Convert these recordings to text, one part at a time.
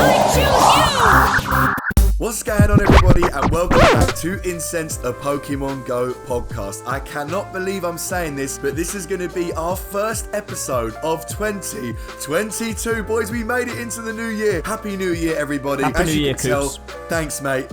I choose you! What's going on, everybody, and welcome back to Incensed, a Pokémon GO podcast. I cannot believe I'm saying this, but this is going to be our first episode of 2022. Boys, we made it into the new year. Happy New Year, everybody. Happy New Year, Coops. Thanks, mate.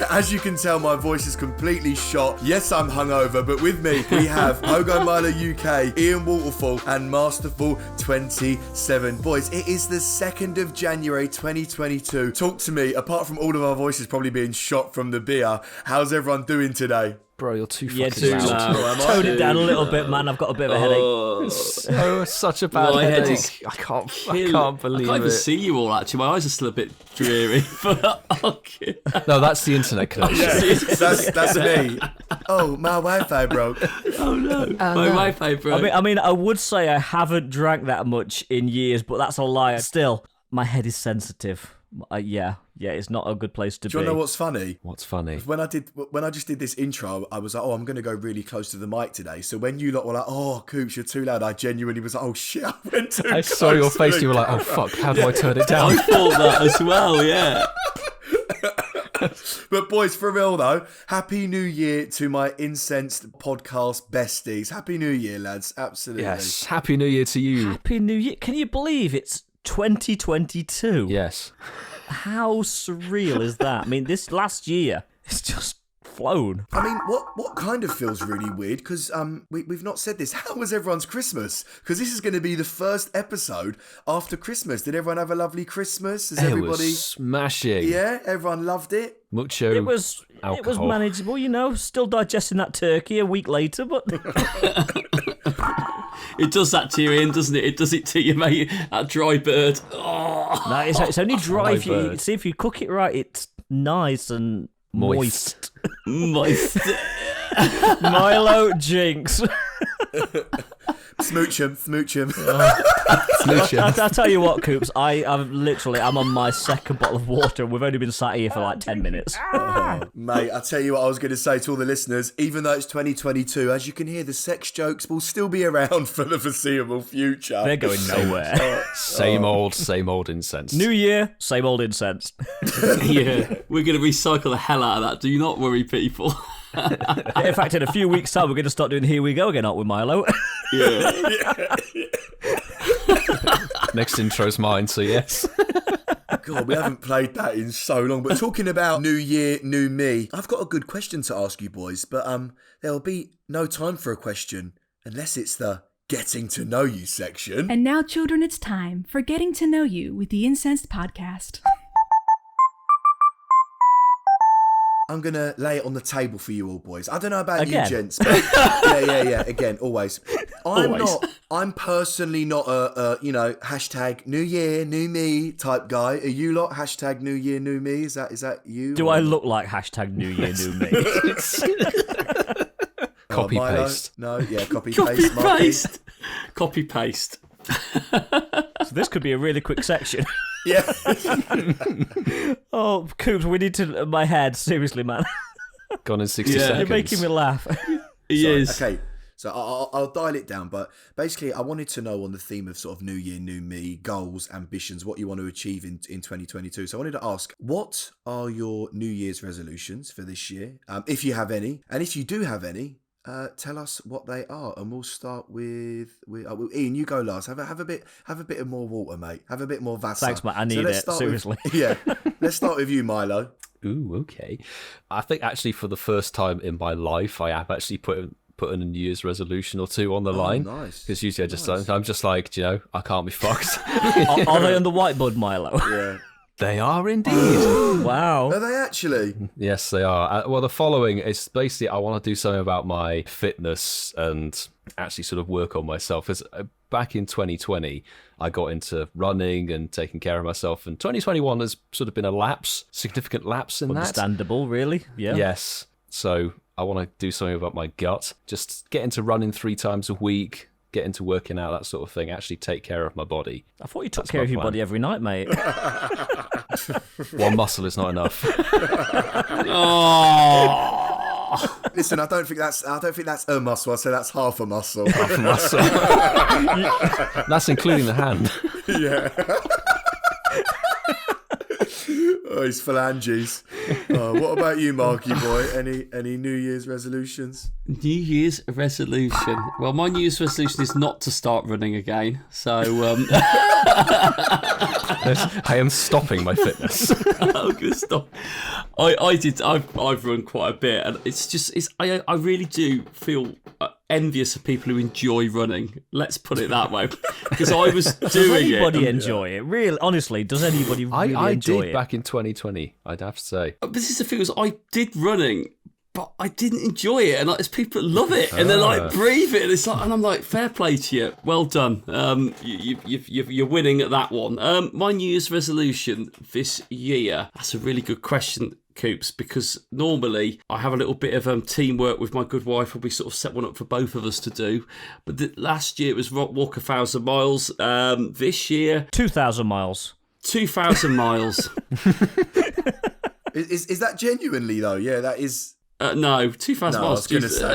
As you can tell, my voice is completely shot. Yes, I'm hungover, but with me, we have Pogo Milo UK, Ian Waterfall, and Masterful27. Boys, it is the 2nd of January 2022. Talk to me, apart from all of our voices probably being shot from the beer, how's everyone doing today? Bro, you're too fucking too loud. Tone it down a little bit, man. I've got a bit of a headache. Such a bad headache. I can't believe it. I can't even see you all, actually. My eyes are still a bit dreary. But okay. No, that's the internet connection. Yeah, that's me. Oh, my Wi-Fi broke. Oh no, my Wi-Fi broke. I mean, I would say I haven't drank that much in years, but that's a lie. Still, my head is sensitive. Yeah, it's not a good place to be. Do you know what's funny? What's funny? When I just did this intro, I was like, oh, I'm going to go really close to the mic today. So when you lot were like, oh, Coops, you're too loud, I genuinely was like, oh, shit, I went too close. I saw your face, you were like, oh, fuck, how do I turn it down? I thought that as well, yeah. But boys, for real though, Happy New Year to my Incensed podcast besties. Happy New Year, lads. Absolutely. Yes, Happy New Year to you. Happy New Year. Can you believe it's 2022? Yes. How surreal is that? I mean, this last year, it's just flown. I mean, what kind of feels really weird, because we've not said this. How was everyone's Christmas? Because this is going to be the first episode after Christmas. Did everyone have a lovely Christmas? It was smashing. Yeah, everyone loved it. Mucho It was manageable, you know, still digesting that turkey a week later, but... It does that to you, Ian, doesn't it? It does it to you, mate. That dry bird. Oh. No, it's only dry if you see, if you cook it right, it's nice and moist. Moist. Milo Jinx. Smooch him. Smooch him. I'll tell you what, Coops, I'm on my second bottle of water and we've only been sat here for like 10 minutes. Mate, I'll tell you what I was going to say to all the listeners. Even though it's 2022, as you can hear, the sex jokes will still be around for the foreseeable future. They're going nowhere. Same old incense. New year, same old incense. Yeah, we're going to recycle the hell out of that. Do not worry, people. In fact, in a few weeks' time, we're going to start doing Here We Go again, aren't we, Milo? Yeah. Next intro's mine, so yes. God, we haven't played that in so long. But talking about New Year, New Me, I've got a good question to ask you boys, but there'll be no time for a question unless it's the Getting to Know You section. And now, children, it's time for Getting to Know You with the Incensed podcast. I'm going to lay it on the table for you all, boys. I don't know about Again? you, gents. But yeah. Again, always. I'm personally not a hashtag New Year, New Me type guy. Are you lot hashtag New Year, New Me? Is that you? Do I look like hashtag New Year, New Me? Copy paste. No, yeah, copy paste. Copy paste. So this could be a really quick section. Yeah. Oh, Coops, we need to... My head, seriously, man. Gone in 60 seconds. You're making me laugh. He is. Okay, so I'll dial it down, but basically I wanted to know on the theme of sort of New Year, New Me, goals, ambitions, what you want to achieve in 2022. So I wanted to ask, what are your New Year's resolutions for this year, if you have any? And if you do have any, tell us what they are, and we'll start with Ian. You go last. Have a bit of more water, mate. Have a bit more Vasa. Thanks, mate. I need it, seriously. Let's start with you, Milo. Ooh, okay. I think actually for the first time in my life, I have actually put in a New Year's resolution or two on the line. Nice. Because usually I'm just like, I can't be fucked. Are they on the whiteboard, Milo? Yeah. They are indeed. Wow. Are they actually? Yes, they are. Well, the following is basically I want to do something about my fitness and actually sort of work on myself. As back in 2020, I got into running and taking care of myself, and 2021 has sort of been a significant lapse in that. Understandable, really. Yeah. Yes. So I want to do something about my gut. Just get into running 3 times a week. Get into working out, that sort of thing. Actually take care of my body. I thought you took care of your body every night, mate. One muscle is not enough. Oh. Listen, I don't think that's a muscle. I say that's half a muscle. Half a muscle. That's including the hand. Yeah. Oh, his phalanges. What about you, Marky boy? Any New Year's resolutions? New Year's resolution. Well, my New Year's resolution is not to start running again. So, I am stopping my fitness. I'm gonna stop. I've run quite a bit, and I really do feel envious of people who enjoy running. Let's put it that way, because I was doing it. Does anybody enjoy it? Really, honestly, does anybody really I enjoy did it? back in 2020. I'd have to say. But this is the thing: was I did running, but I didn't enjoy it, and like there's people that love it, and they're like breathe it, and it's like, and I'm like, fair play to you, well done. You're winning at that one. My New Year's resolution this year. That's a really good question, Coops, because normally I have a little bit of teamwork with my good wife, and we sort of set one up for both of us to do. But last year it was walk 1,000 miles. This year 2,000 miles. 2,000 miles. Is that genuinely though? Yeah, that is. No, 2,000 No, I miles. was going to say.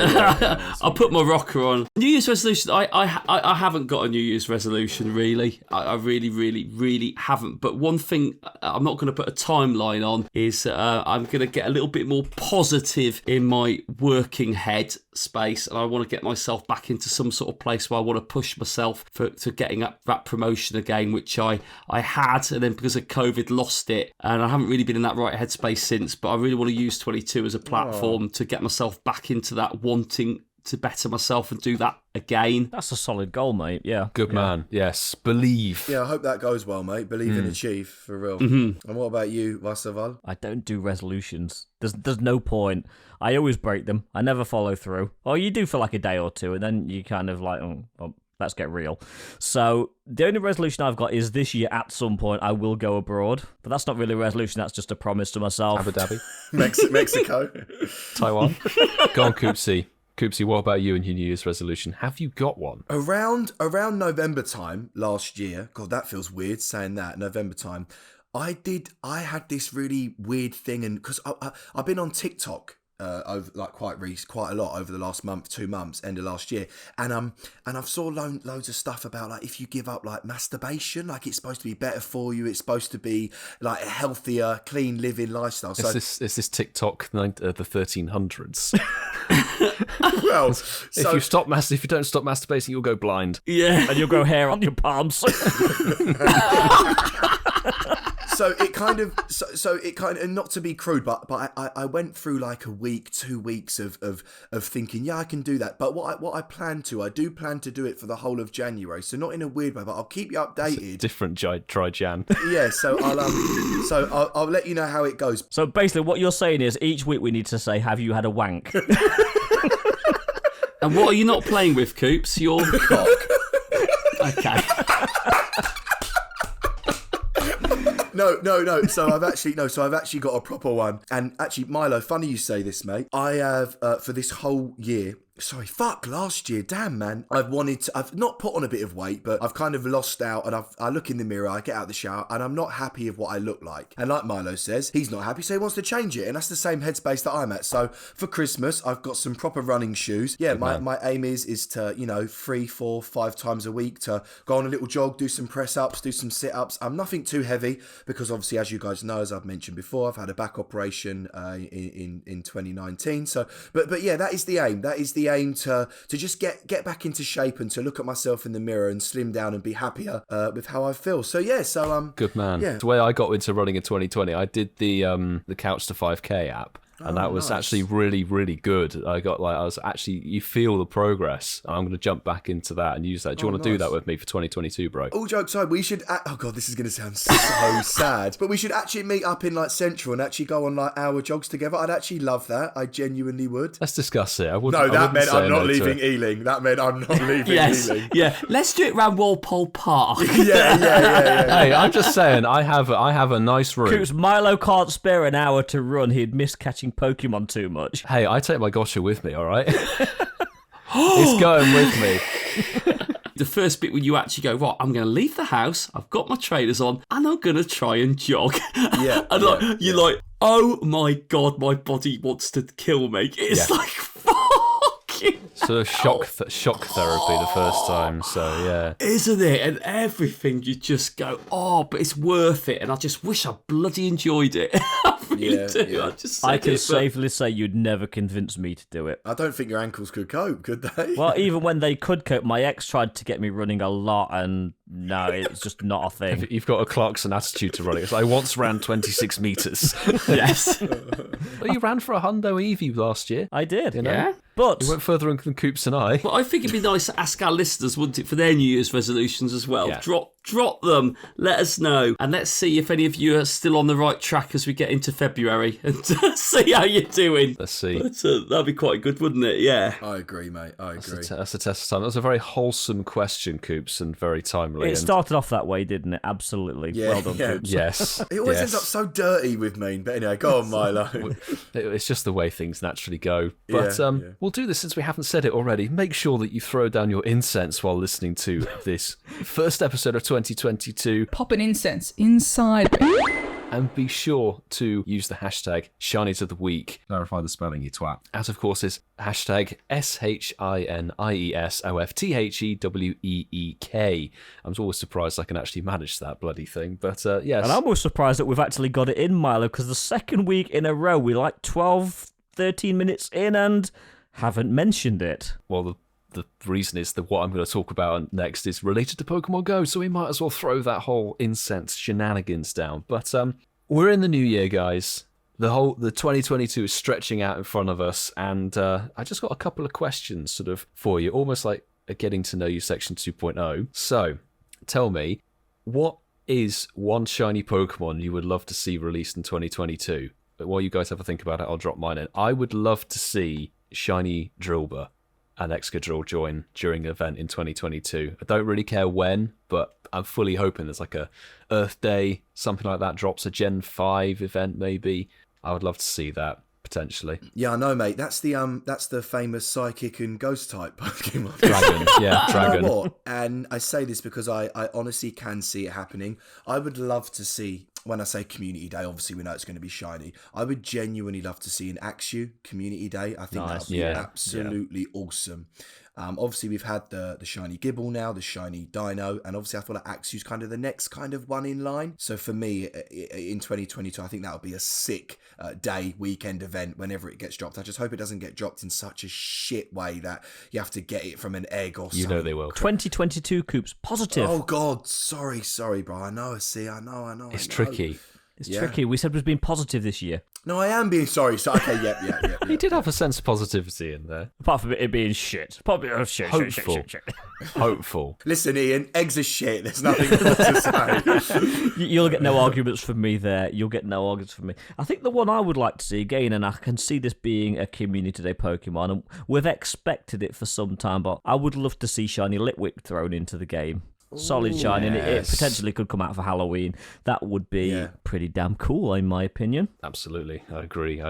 I'll put my rocker on. New Year's resolution. I haven't got a New Year's resolution, really. I really haven't. But one thing I'm not going to put a timeline on is I'm going to get a little bit more positive in my working head space, and I want to get myself back into some sort of place where I want to push myself to getting up that promotion again, which I had, and then because of COVID lost it, and I haven't really been in that right headspace since. But I really want to use 22 as a platform to get myself back into that wanting to better myself and do that again. That's a solid goal, mate. Yeah. Good man. Yes. Believe. Yeah, I hope that goes well, mate. Believe and achieve, for real. Mm-hmm. And what about you, Vasaval? I don't do resolutions. There's no point. I always break them. I never follow through. Or you do for like a day or two, and then you kind of like, oh, let's get real. So the only resolution I've got is this year at some point I will go abroad. But that's not really a resolution, that's just a promise to myself. Abu Dhabi. Mexico. Taiwan. Go on, Coopsy. Coopsy, what about you and your New Year's resolution? Have you got one? Around November time last year, God, that feels weird saying that, November time, I had this really weird thing, and because I've been on TikTok over like quite a lot over the last month, 2 months, end of last year, and I've saw loads of stuff about like if you give up like masturbation, like it's supposed to be better for you, it's supposed to be like a healthier, clean living lifestyle. So Is this TikTok the 1300s? well, If you don't stop masturbating, you'll go blind. Yeah. And you'll grow hair on your palms. So it kind of, and not to be crude, but I went through like a week, 2 weeks of thinking, yeah, I can do that. But what I plan to do it for the whole of January. So not in a weird way, but I'll keep you updated. Different try Jan. Yeah, so I'll let you know how it goes. So basically what you're saying is each week we need to say, have you had a wank? And what are you not playing with, Coops? Your cock. Okay. No. So I've actually got a proper one. And actually, Milo, funny you say this, mate. I have for this whole year. Last year, damn man. I've not put on a bit of weight, but I've kind of lost out, and I look in the mirror, I get out of the shower, and I'm not happy of what I look like. And like Milo says, he's not happy, so he wants to change it, and that's the same headspace that I'm at. So for Christmas, I've got some proper running shoes. Yeah, my aim is to, 3, 4, 5 times a week to go on a little jog, do some press-ups, do some sit-ups. I'm nothing too heavy, because obviously, as you guys know, as I've mentioned before, I've had a back operation in 2019. So, but yeah, that is the aim. That is the aim to just get back into shape and to look at myself in the mirror and slim down and be happier with how I feel. So yeah, good man. Yeah. The way I got into running in 2020, I did the Couch to 5K app. And that was actually really, really good. You feel the progress. I'm going to jump back into that and use that. Do you want to do that with me for 2022, bro? All jokes aside, we should, oh God, this is going to sound so sad, but we should actually meet up in like Central and actually go on like hour jogs together. I'd actually love that. I genuinely would. Let's discuss it. That meant I'm not leaving Ealing. Yes. Ealing. Yeah. Let's do it around Walpole Park. Yeah. Hey, I'm just saying, I have a nice route. Because Milo can't spare an hour to run, he'd miss catching Pokemon too much. Hey, I take my gotcha with me, all right? It's going with me. The first bit when you actually go, right, I'm going to leave the house, I've got my trainers on, and I'm going to try and jog. Yeah. And you're like, oh my God, my body wants to kill me. It's like, fucking sort of shock therapy the first time. So yeah, isn't it? And everything you just go, oh, but it's worth it. And I just wish I bloody enjoyed it. I really do. Yeah. I can safely say you'd never convince me to do it. I don't think your ankles could cope, could they? Well, even when they could cope, my ex tried to get me running a lot, and no, it's just not a thing. you've got a Clarkson attitude to running. It's like, I once ran 26 meters. Yes. Well, you ran for a Hundo Eevee last year. I did. You know? Yeah. But You went further than Coops and I. Well, I think it'd be nice to ask our listeners, wouldn't it, for their New Year's resolutions as well. Yeah. Drop them. Let us know. And let's see if any of you are still on the right track as we get into February and see how you're doing. Let's see. But, that'd be quite good, wouldn't it? Yeah. I agree, mate. I agree. That's a test of time. That was a very wholesome question, Coops, and very timely. it started off that way, didn't it? Absolutely. Yeah, Well done, yeah. Coops. Yes. It always yes. ends up so dirty with me. But anyway, go on, Milo. It's just the way things naturally go. But Yeah. we'll do this since we haven't said it already. Make sure that you throw down your incense while listening to this first episode of 2022. Pop an incense inside me. And be sure to use the hashtag Shinies of the Week. Clarify the spelling, you twat. As of course is hashtag SHINIESOFTHEWEEK. I'm always surprised I can actually manage that bloody thing. But yes. And I'm almost surprised that we've actually got it in, Milo, because the second week in a row, we're like 12, 13 minutes in and haven't mentioned it. Well, the reason is that what I'm going to talk about next is related to Pokemon GO, so we might as well throw that whole incense shenanigans down. But we're in the new year, guys. The 2022 is stretching out in front of us, and I just got a couple of questions sort of for you, almost like a getting to know you section 2.0. So, tell me, what is one shiny Pokemon you would love to see released in 2022? But while you guys have a think about it, I'll drop mine in. I would love to see shiny Drillbur and Excadrill join during an event in 2022. I don't really care when, but I'm fully hoping there's like a Earth Day, something like that drops, a Gen 5 event maybe. I would love to see that, potentially. Yeah, I know, mate. That's the famous psychic and ghost type Pokemon. Dragon, yeah, dragon. You know what? And I say this because I honestly can see it happening. I would love to see, when I say Community Day, obviously we know it's going to be shiny. I would genuinely love to see an Axew Community Day. I think that would be absolutely awesome. Obviously, we've had the shiny Gibble now, the shiny Dino, and obviously I feel like Axew's kind of the next kind of one in line. So for me, in 2022, I think that would be a sick weekend event whenever it gets dropped. I just hope it doesn't get dropped in such a shit way that you have to get it from an egg or something. You know they will. 2022 Coops, positive. Oh, God. Sorry, bro. I know. I know. It's tricky. It's tricky. We said we've been positive this year. No, I am being sorry. So, okay, yeah. He did have a sense of positivity in there. Apart from it being shit. Probably shit. Hopeful. Listen, Ian, eggs are shit. There's nothing more to say. You'll get no arguments from me there. I think the one I would like to see again, and I can see this being a Community Day Pokemon, and we've expected it for some time, but I would love to see Shiny Litwick thrown into the game. Solid shiny, and it potentially could come out for Halloween. That would be pretty damn cool, in my opinion. Absolutely, I agree.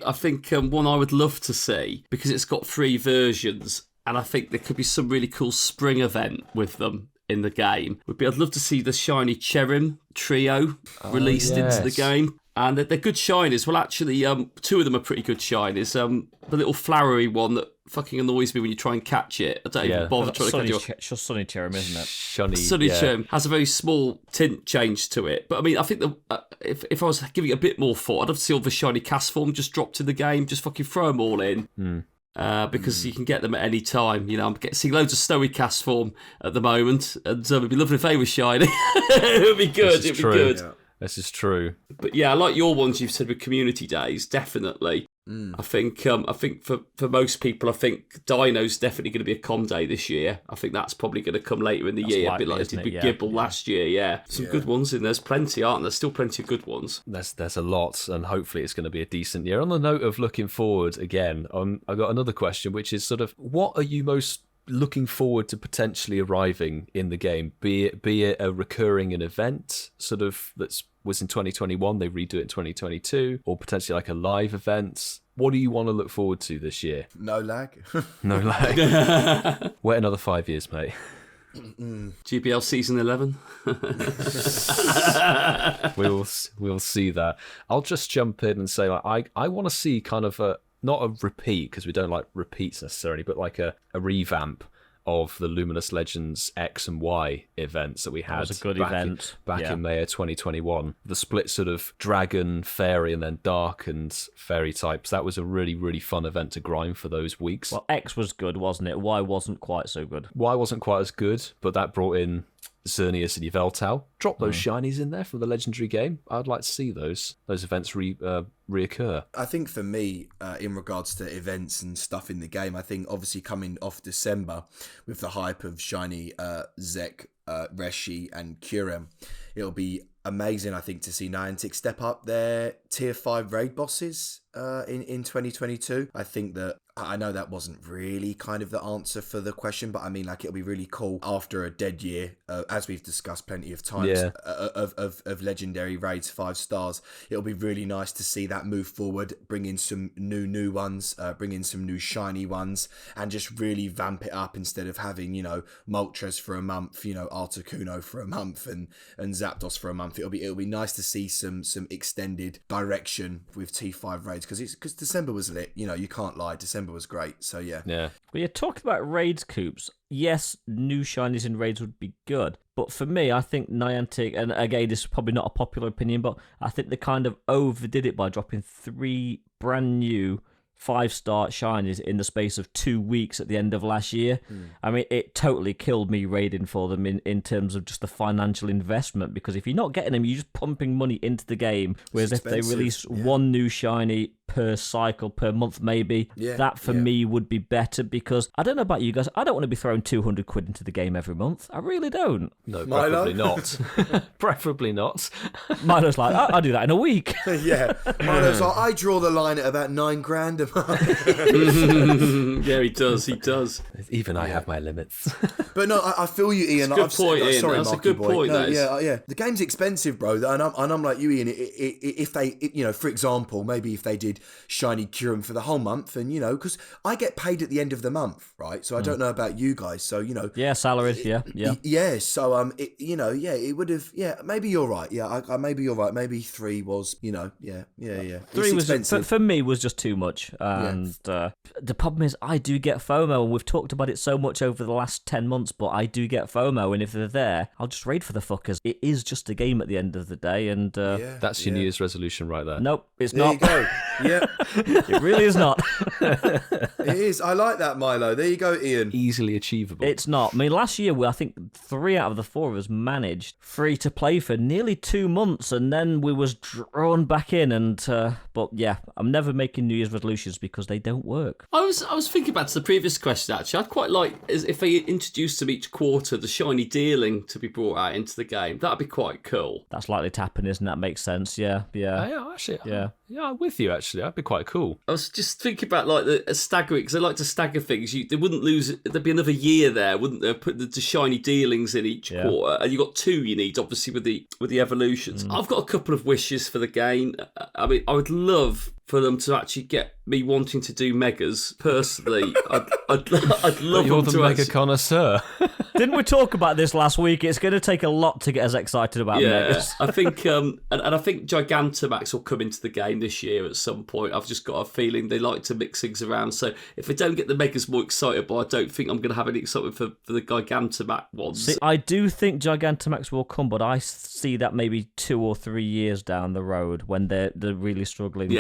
I think one I would love to see, because it's got 3 versions, and I think there could be some really cool spring event with them in the game. I'd love to see the shiny Cherim trio released into the game. And they're good shinies. Well, actually, 2 of them are pretty good shinies. The little flowery one that fucking annoys me when you try and catch it. I don't even bother trying to catch it. It's just Sunny Cherim, isn't it? Sunny Cherim has a very small tint change to it. But I mean, I think if I was giving it a bit more thought, I'd have to see all the shiny cast form just dropped in the game. Just fucking throw them all in. Because you can get them at any time. You know, I'm seeing loads of Snowy cast form at the moment. And it'd be lovely if they were shiny. It would be good. It'd be good. Yeah. This is true. But yeah, I like your ones you've said with Community Days, definitely. I think for most people, I think Dino's definitely going to be a com day this year. I think that's probably going to come later in the year, a bit like it did with Gibble last year. Yeah, some good ones in there's plenty, aren't there? Still plenty of good ones. There's a lot, and hopefully it's going to be a decent year. On the note of looking forward again, I've got another question, which is sort of, what are you most looking forward to potentially arriving in the game? Be it a recurring event, sort of was in 2021, they redo it in 2022, or potentially like a live event. What do you want to look forward to this year? No lag. No lag. Wait another 5 years, mate. GBL Season 11. We'll see that. I'll just jump in and say, like, I want to see kind of not a repeat, because we don't like repeats necessarily, but like a revamp of the Luminous Legends X and Y events that we had. That was a good event. Back in May of 2021. The split sort of dragon, fairy, and then dark and fairy types. That was a really, really fun event to grind for those weeks. Well, X was good, wasn't it? Y wasn't quite so good. Y wasn't quite as good, but that brought in Xerneas and Yveltal. Drop those shinies in there from the legendary game. I'd like to see those events reoccur. I think for me, in regards to events and stuff in the game, I think obviously coming off December with the hype of shiny Zek, Reshi and Kurem, it'll be amazing, I think, to see Niantic step up their tier 5 raid bosses in 2022. I think that, I know that wasn't really kind of the answer for the question, but I mean, like, it'll be really cool after a dead year, as we've discussed plenty of times, of legendary raids 5 stars. It'll be really nice to see that move forward, bring in some new ones, bring in some new shiny ones, and just really vamp it up instead of having, you know, Moltres for a month, you know, Articuno for a month, and Zapdos for a month. It'll be nice to see some extended direction with T5 raids, because December was lit. You know, you can't lie. December was great. So yeah. Well, you're talking about raids, Coops. Yes, new shinies in raids would be good. But for me, I think Niantic, and again, this is probably not a popular opinion, but I think they kind of overdid it by dropping 3 brand new 5-star shinies in the space of 2 weeks at the end of last year. I mean, it totally killed me raiding for them in terms of just the financial investment, because if you're not getting them, you're just pumping money into the game. Whereas if they release one new shiny per cycle, per month maybe, that for me would be better, because I don't know about you guys, I don't want to be throwing 200 quid into the game every month. I really don't. No, preferably not. Preferably not. Milo's like, I'll do that in a week. Yeah. Milo's like, I draw the line at about 9 grand a month. Yeah, he does. Even I have my limits. But no, I feel you, Ian. That's a good point, Ian. Sorry, That's a Marky good boy. point, No, that is. yeah. The game's expensive, bro. And I'm like you, Ian. If they, you know, for example, maybe if they did shiny Kurum for the whole month, and, you know, because I get paid at the end of the month, right? So I don't know about you guys. So, you know. Yeah, salaried. Yeah. Yeah. So, you know, it would have, maybe you're right. Yeah, maybe you're right. Maybe 3 was, you know, yeah. 3 was, for me, was just too much. And the problem is, I do get FOMO, and we've talked about it so much over the last 10 months, but I do get FOMO, and if they're there, I'll just raid for the fuckers. It is just a game at the end of the day, and that's your New Year's resolution right there. Nope, it's there not. There you go. Yeah. It really is not. It is. I like that, Milo. There you go, Ian. Easily achievable. It's not. I mean, last year, I think 3 out of the 4 of us managed free to play for nearly 2 months, and then we was drawn back in. And but yeah, I'm never making New Year's resolutions because they don't work. I was thinking back to the previous question, actually. I'd quite like, if they introduced them each quarter, the shiny dealing to be brought out into the game. That'd be quite cool. That's likely to happen, isn't that? Makes sense. Yeah. Actually, I'm with you, actually. That'd be quite cool. I was just thinking about, like, the staggering, because they like to stagger things. They wouldn't lose, there'd be another year there, wouldn't there? Put the shiny dealings in each quarter. And you got 2 you need, obviously, with the evolutions. I've got a couple of wishes for the game. I mean, I would love for them to actually get me wanting to do megas personally. I'd love You're them the to mega actually... connoisseur. Didn't we talk about this last week? It's going to take a lot to get us excited about megas. I think, and I think Gigantamax will come into the game this year at some point. I've just got a feeling they like to mix things around. So if I don't get the megas more excitable, I don't think I'm going to have any excitement for the Gigantamax ones. See, I do think Gigantamax will come, but I see that maybe 2 or 3 years down the road when they're really struggling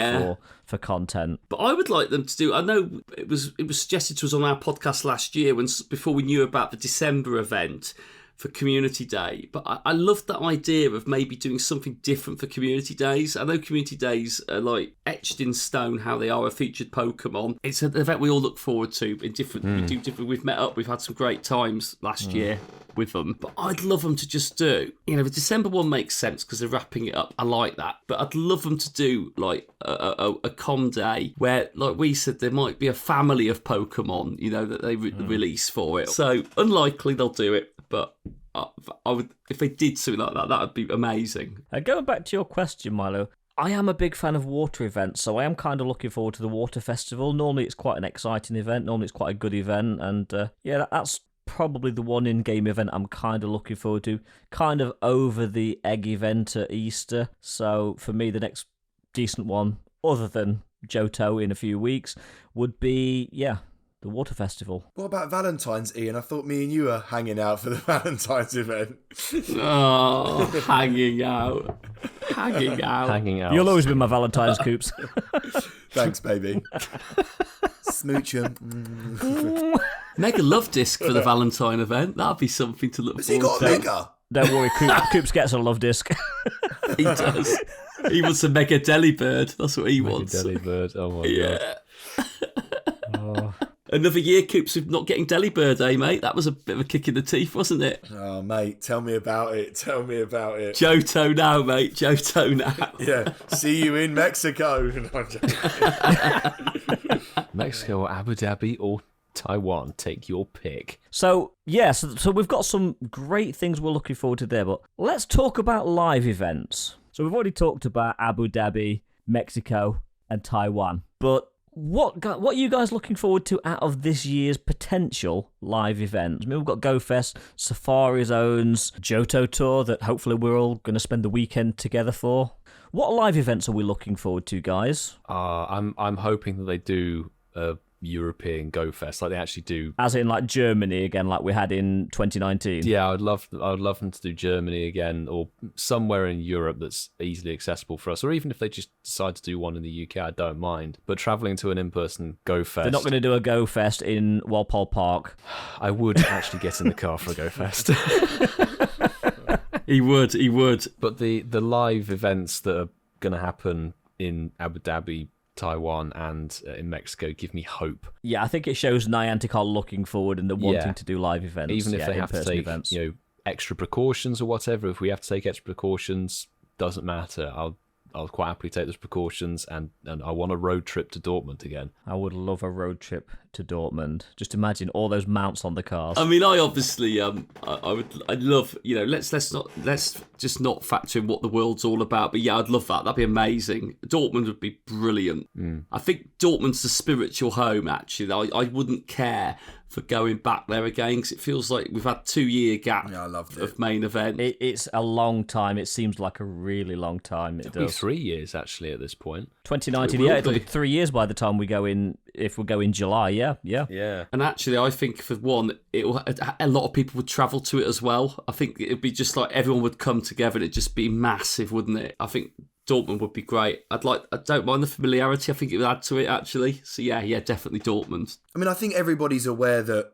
for content. But I would like them to do. I know it was suggested to us on our podcast last year before we knew about the December event for Community Day. But I love that idea of maybe doing something different for Community Days. I know Community Days are like etched in stone how they are a featured Pokemon. It's an event we all look forward to in different. We do different. We've met up. We've had some great times last year with them. But I'd love them to just do. You know, the December one makes sense because they're wrapping it up. I like that. But I'd love them to do like a com day where, like we said, there might be a family of Pokemon. You know, that they release for it. So unlikely they'll do it. But I would, if they did something like that, that would be amazing. Going back to your question, Milo, I am a big fan of water events, so I am kind of looking forward to the water festival. Normally it's quite an exciting event, normally it's quite a good event, and that's probably the one in-game event I'm kind of looking forward to, kind of over the egg event at Easter. So for me, the next decent one, other than Johto in a few weeks, would be, the Water Festival. What about Valentine's, Ian? I thought me and you were hanging out for the Valentine's event. Oh, hanging out. Hanging out. Hanging out. You'll always be my Valentine's, Coops. Thanks, baby. Smooch 'em. Mega love disc for the Valentine event. That'd be something to look Has he forward got a to. mega? Don't worry, Coops gets a love disc. He does. He wants a Mega Delibird. That's what he wants. Delibird. Oh my god. Oh. Another year, Coops, of not getting Delibird, eh, mate? That was a bit of a kick in the teeth, wasn't it? Oh, mate, tell me about it. Tell me about it. Johto now, mate. Johto now. Yeah, see you in Mexico. No, I'm joking. Mexico, Abu Dhabi, or Taiwan. Take your pick. So we've got some great things we're looking forward to there, but let's talk about live events. So we've already talked about Abu Dhabi, Mexico, and Taiwan, but what are you guys looking forward to out of this year's potential live events? I mean, we've got Go Fest, Safari Zones, Johto Tour that hopefully we're all going to spend the weekend together for. What live events are we looking forward to, guys? I'm hoping that they do a European Go Fest, like they actually do. As in, like Germany again, like we had in 2019. Yeah, I'd love them to do Germany again, or somewhere in Europe that's easily accessible for us, or even if they just decide to do one in the UK, I don't mind. But traveling to an in-person Go Fest, They're not going to do a Go Fest in Walpole Park. I would actually get in the car for a Go Fest. He would. But the live events that are going to happen in Abu Dhabi, Taiwan, and in Mexico give me hope. Yeah, I think it shows Niantic are looking forward and they're wanting to do live events. Even if they have to in-person take events. extra precautions or whatever, if we have to take extra precautions, doesn't matter. I'll quite happily take those precautions, and I want a road trip to Dortmund again. I would love a road trip to Dortmund. Just imagine all those mounts on the cars. I mean, I obviously, I'd love, let's just not factor in what the world's all about. But yeah, I'd love that. That'd be amazing. Dortmund would be brilliant. I think Dortmund's the spiritual home. Actually, I wouldn't care for going back there again because it feels like we've had 2-year gap Yeah, I loved it. of main event. It's a long time. It seems like a really long time. It It'll be does. 3 years actually at this point. 2019, It will it'll be. be 3 years by the time we go in, if we go in July, yeah. Yeah. And actually, I think for one, a lot of people would travel to it as well. I think it'd be just like everyone would come together and it'd just be massive, wouldn't it? I think Dortmund would be great. I don't mind the familiarity. I think it would add to it, actually. So yeah, definitely Dortmund. I mean, I think everybody's aware that,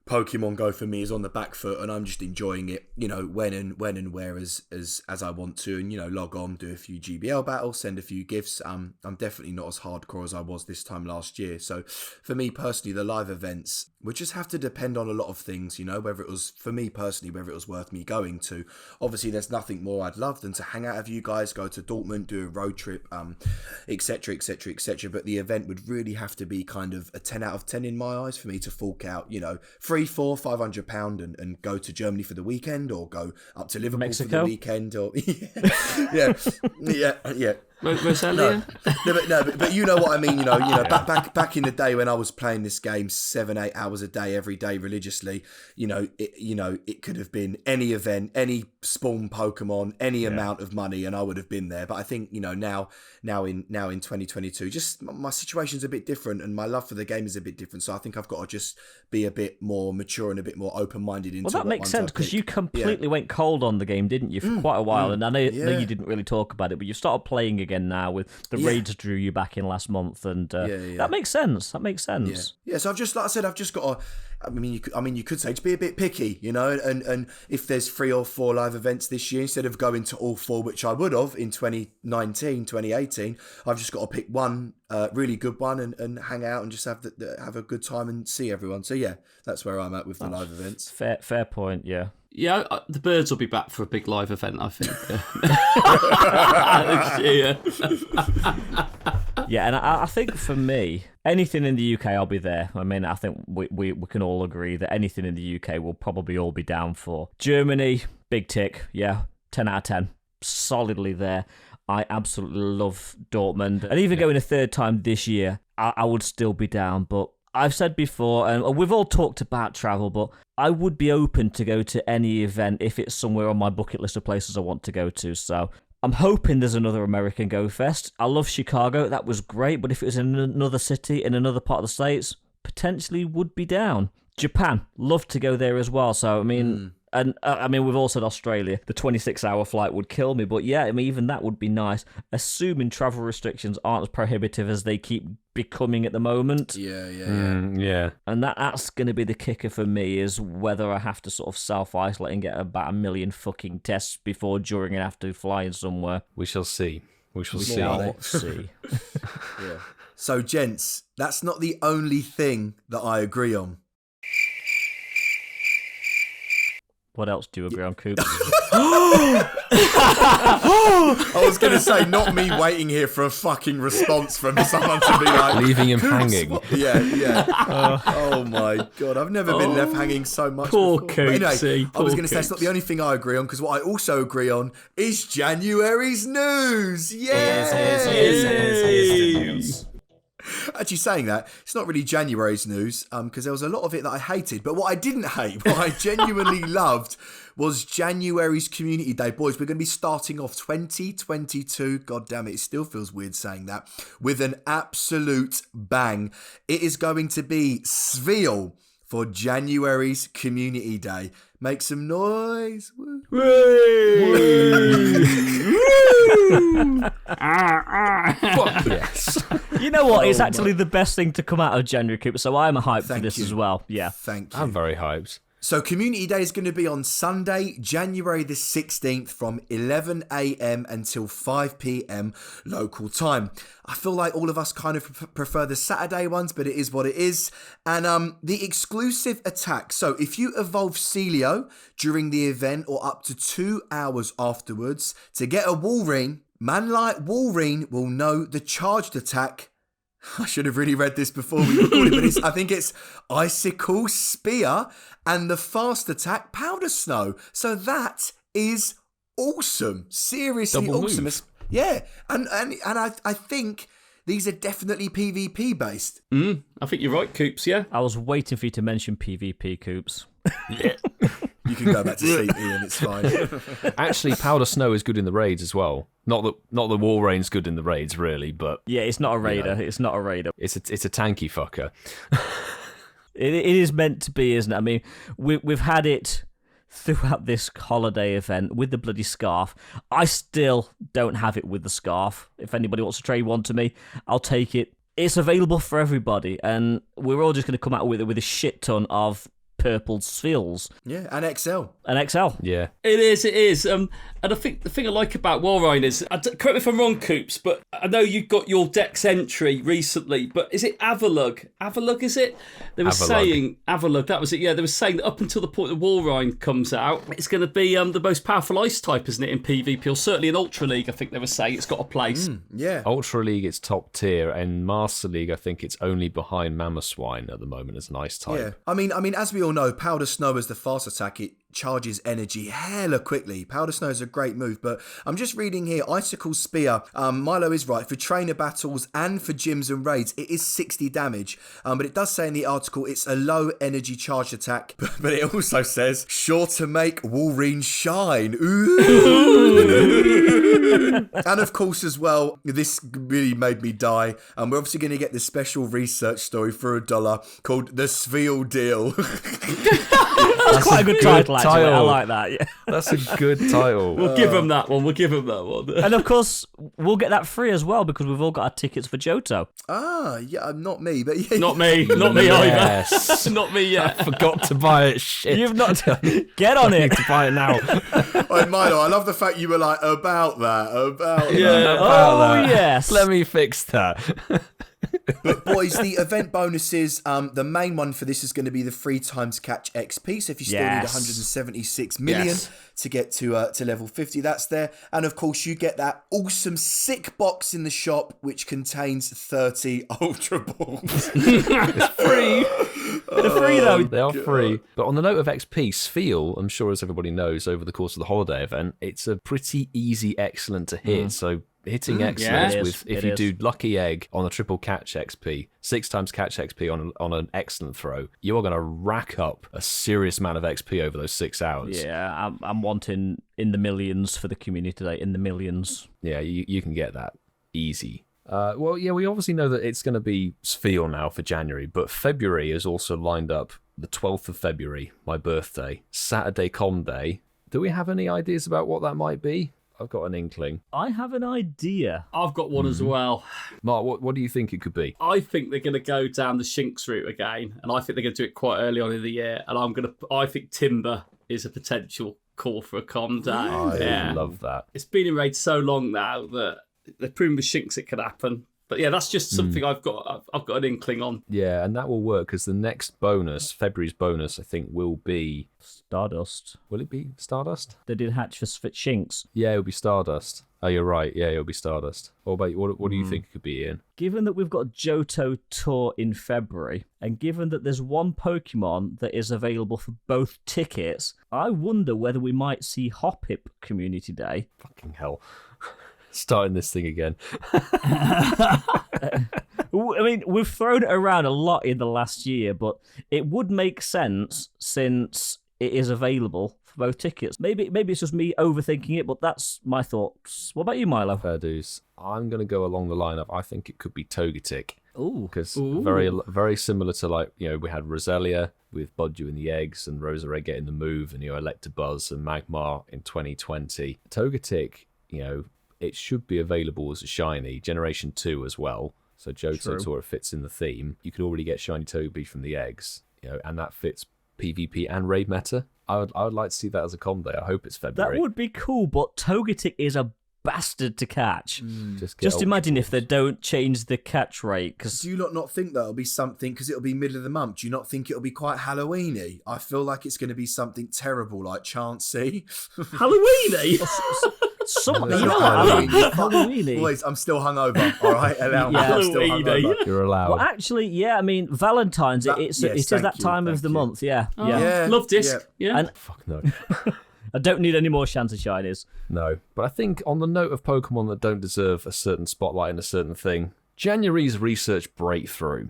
Pokemon Go for me is on the back foot and I'm just enjoying it, when and where as I want to, and, log on, do a few GBL battles, send a few gifts. I'm definitely not as hardcore as I was this time last year. So for me personally, the live events would just have to depend on a lot of things, whether it was, for me personally, whether it was worth me going to. Obviously, there's nothing more I'd love than to hang out with you guys, go to Dortmund, do a road trip, etc., etc., etc. But the event would really have to be kind of a 10 out of 10 in my eyes for me to fork out, £300-500 and go to Germany for the weekend, or go up to Liverpool Mexico? for the weekend, or yeah. Rosalia? But you know what I mean. Back in the day when I was playing this game 7-8 hours a day every day religiously, it could have been any event, any spawn Pokemon, any amount of money, and I would have been there. But I think now in 2022, just my situation's a bit different, and my love for the game is a bit different. So I think I've got to just be a bit more mature and a bit more open-minded into. Well, that makes sense because you completely completely went cold on the game, didn't you, for quite a while? And I know you didn't really talk about it, but you started playing again now with the raids drew you back in last month, and that makes sense. Yeah. So I've just, like I said, I've just got to. I mean, you could say just be a bit picky, and if there's 3 or 4 live events this year, instead of going to all 4, which I would have in 2019, 2018, I've just got to pick one really good one and hang out and just have a good time and see everyone. So yeah, that's where I'm at with the live events. Fair point. Yeah. Yeah, the Birds will be back for a big live event, I think. Yeah, and I think for me, anything in the UK, I'll be there. I mean, I think we can all agree that anything in the UK will probably all be down for. Germany, big tick. Yeah, 10 out of 10. Solidly there. I absolutely love Dortmund. And even going a third time this year, I would still be down. But I've said before, and we've all talked about travel, but I would be open to go to any event if it's somewhere on my bucket list of places I want to go to. So I'm hoping there's another American Go Fest. I love Chicago. That was great. But if it was in another city, in another part of the States, potentially would be down. Japan, love to go there as well. So, I mean... And we've all said Australia. The 26-hour flight would kill me, but yeah, I mean, even that would be nice, assuming travel restrictions aren't as prohibitive as they keep becoming at the moment. Yeah. And that's going to be the kicker for me, is whether I have to sort of self-isolate and get about 1 million fucking tests before, during, and after flying somewhere. We shall see. We shall see. Yeah. So, gents, that's not the only thing that I agree on. What else do you agree on, Coop? I was going to say, not me waiting here for a fucking response from someone to be like... Leaving him hanging. Yeah. Oh my God, I've never been left hanging so much Poor before. But anyway, Coopsy, I was going to say, it's not the only thing I agree on, because what I also agree on is January's news. Yes! Actually, saying that, it's not really January's news, because there was a lot of it that I hated. But what I didn't hate, what I genuinely loved, was January's Community Day. Boys, we're going to be starting off 2022, god damn it still feels weird saying that, with an absolute bang. It is going to be Sveal for January's Community Day. Make some noise. Woo. Fuck yes. You know what? It's actually the best thing to come out of January, Coop, so I'm hyped for this as well. Yeah. Thank you. I'm very hyped. So Community Day is going to be on Sunday, January the 16th from 11 a.m. until 5 p.m. local time. I feel like all of us kind of prefer the Saturday ones, but it is what it is. And the exclusive attack. So if you evolve Celio during the event or up to 2 hours afterwards to get a Walrein, man like Walrein will know the charged attack. I should have really read this before we recorded, but I think it's Icicle Spear and the fast attack Powder Snow. So that is awesome. Seriously Double awesome. move. Yeah, and I think these are definitely PvP based. I think you're right, Coops, yeah? I was waiting for you to mention PvP, Coops. You can go back to sleep, Ian, it's fine. Actually, Powder Snow is good in the raids as well. Not the Walrein's good in the raids, really, but... Yeah, it's not a raider. It's not a raider. It's a tanky fucker. It is meant to be, isn't it? I mean, we've had it throughout this holiday event with the bloody scarf. I still don't have it with the scarf. If anybody wants to trade one to me, I'll take it. It's available for everybody, and we're all just going to come out with it with a shit ton of purple Sveals. Yeah, and XL. And XL. Yeah. It is. And I think the thing I like about Walrein is, correct me if I'm wrong, Coops, but I know you got your Dex entry recently, but is it Avalug? Avalug, is it? They were saying, Avalug, that was it, yeah. They were saying that up until the point that Walrein comes out, it's going to be the most powerful ice type, isn't it, in PvP, or certainly in Ultra League, I think they were saying it's got a place. Yeah. Ultra League, it's top tier, and Master League, I think it's only behind Mamoswine at the moment as an ice type. Yeah. I mean, as we all know, Powder Snow as the fast attack, it charges energy hella quickly. Powder Snow is a great move, but I'm just reading here, Icicle Spear, Milo is right, for trainer battles and for gyms and raids, it is 60 damage, but it does say in the article it's a low energy charge attack, but it also says, sure to make Walrein shine. Ooh. And of course as well, this really made me die, and we're obviously going to get this special research story for $1 called The Sveal Deal. That's quite a good title, actually. I like that. Yeah. That's a good title. We'll give them that one. And of course, we'll get that free as well because we've all got our tickets for Johto. Ah, yeah, not me, but yeah. Not me Yes. either. Not me yet. I forgot to buy it. Shit. You've not get on it to buy it now. Oh, Milo, I love the fact you were like, about that. Yeah. Oh, yes. Let me fix that. But boys, the event bonuses, the main one for this is going to be the 3 times catch XP. So if you still need 176 million to get to level 50, that's there. And of course, you get that awesome sick box in the shop, which contains 30 Ultra Balls. It's free. They're free though. They are free. But on the note of XP, Sveal, I'm sure as everybody knows, over the course of the holiday event, it's a pretty easy excellent to hit. So hitting excellence Yeah. with if you do Lucky Egg on a triple catch XP, 6 times catch XP on an excellent throw, you are going to rack up a serious amount of XP over those 6 hours. Yeah, I'm wanting in the millions for the community today, in the millions. Yeah, you can get that easy. Well, yeah, we obviously know that it's going to be Sphere now for January, but February is also lined up the 12th of February, my birthday, Saturday Com Day. Do we have any ideas about what that might be? I've got an inkling. I have an idea. I've got one as well. Mark, what do you think it could be? I think they're going to go down the Shinx route again, and I think they're going to do it quite early on in the year. And I think Timber is a potential call for a com day. I love that. It's been in raid so long now that they've proven with Shinx it could happen. But yeah, that's just something I've got an inkling on. Yeah, and that will work because the next bonus, February's bonus, I think will be Stardust. Will it be Stardust? They did hatch for Shinx. Yeah, it'll be Stardust. Oh, you're right. Yeah, it'll be Stardust. What about what do you think it could be, Ian? Given that we've got Johto Tour in February, and given that there's one Pokemon that is available for both tickets, I wonder whether we might see Hoppip Community Day. Fucking hell. Starting this thing again. I mean, we've thrown it around a lot in the last year, but it would make sense since it is available for both tickets. Maybe it's just me overthinking it, but that's my thoughts. What about you, Milo? Fair dues. I'm going to go along the line of I think it could be Togetic. Ooh. Because very similar to we had Roselia with Budju in the eggs and Roserade getting the move and Electabuzz and Magmar in 2020. Togetic, it should be available as a shiny, Generation 2 as well. So Johto Tour fits in the theme. You could already get shiny Togepi from the eggs, and that fits PvP and raid meta. I would like to see that as a com day. I hope it's February. That would be cool, but Togetic is a bastard to catch. Just imagine if they don't change the catch rate. Do you not think that'll be something, because it'll be middle of the month, do you not think it'll be quite Halloween-y? I feel like it's going to be something terrible like Chansey. Halloween-y? Halloween-y. Boys, I'm still hungover, all right? Allow me, I'm still hungover. You're allowed. Well, actually, yeah, I mean, Valentine's, it is that time of the month, yeah. Yeah. Love disc. Yeah. And Fuck no. I don't need any more Shanty Shinies. No. But I think on the note of Pokemon that don't deserve a certain spotlight and a certain thing, January's research breakthrough.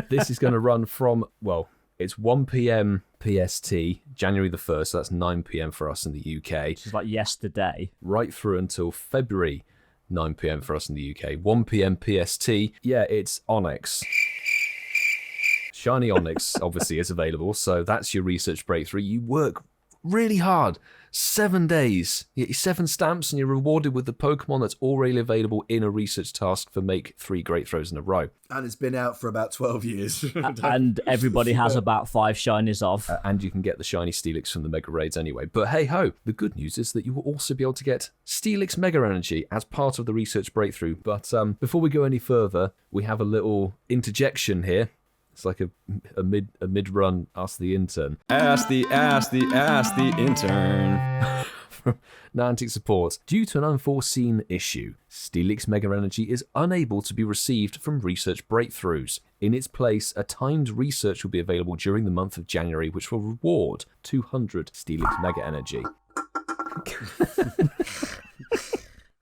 This is going to run from, it's 1 p.m. PST, January the 1st, so that's 9 p.m. for us in the UK. Which is like yesterday. Right through until February, 9 p.m. for us in the UK. 1 p.m. PST, yeah, it's Onyx. Shiny Onyx, obviously, is available, so that's your research breakthrough. You work really hard. 7 days. You get your 7 stamps, and you're rewarded with the Pokemon that's already available in a research task for make 3 great throws in a row. And it's been out for about 12 years. And everybody has about 5 shinies of. And you can get the shiny Steelix from the Mega Raids anyway. But hey ho, the good news is that you will also be able to get Steelix Mega Energy as part of the research breakthrough. But before we go any further, we have a little interjection here. It's like a mid-run Ask the Intern. Ask the Intern. From Niantic support. Due to an unforeseen issue, Steelix Mega Energy is unable to be received from research breakthroughs. In its place, a timed research will be available during the month of January, which will reward 200 Steelix Mega Energy.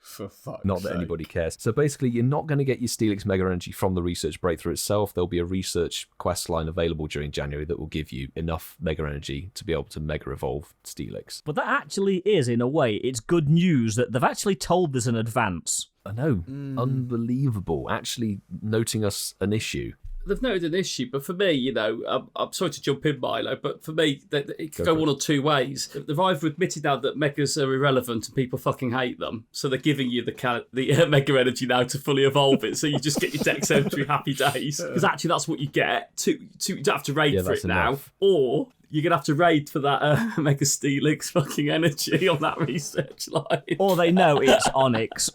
For fuck's Not that sake. anybody cares. So basically, you're not going to get your Steelix Mega Energy from the research breakthrough itself. There'll be a research quest line available during January that will give you enough Mega Energy to be able to Mega Evolve Steelix. But that actually is, in a way, it's good news that they've actually told us in advance. I know. Unbelievable. Actually noting us an issue. They've noted an issue, but for me, I'm sorry to jump in, Milo, but for me, it could go one or two ways. They've either admitted now that megas are irrelevant and people fucking hate them, so they're giving you the mega energy now to fully evolve it, so you just get your Dex entry happy days. Because actually, that's what you get. You don't have to raid for it enough. now, or you're going to have to raid for that Mega Steelix fucking energy on that research line. Or they know it's Onyx.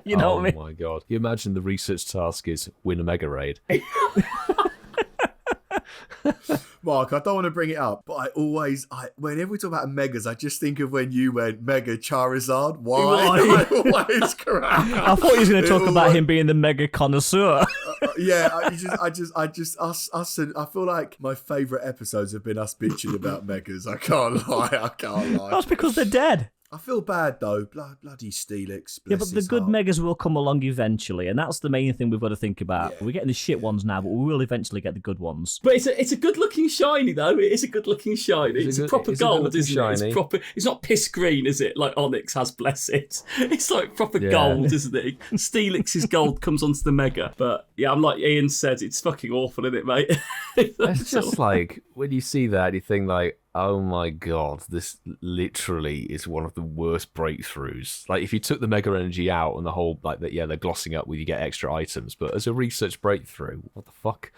You know what I mean? Oh my god. You imagine the research task is win a Mega Raid. Mark, I don't want to bring it up, but whenever we talk about megas, I just think of when you went Mega Charizard. Why? I always crack. I thought he was going to talk about him being the mega connoisseur. Yeah, I feel like my favourite episodes have been us bitching about megas. I can't lie. That's because they're dead. I feel bad though. Bloody Steelix. Yeah, Bless but the his good heart. megas will come along eventually, and that's the main thing we've got to think about. Yeah. We're getting the shit ones now, but we will eventually get the good ones. But it's a good looking shiny though. It is a good looking shiny. It's a proper gold, isn't it? shiny. It's proper. It's not piss green, is it? Like Onyx has, bless it. It's like proper gold, isn't it? Steelix's gold comes onto the mega. But yeah, I'm like Ian said, it's fucking awful, isn't it, mate? It's just like when you see that, you think like, oh my god, this literally is one of the worst breakthroughs. Like if you took the Mega Energy out and the whole like that, they're glossing up with you get extra items, but as a research breakthrough, what the fuck?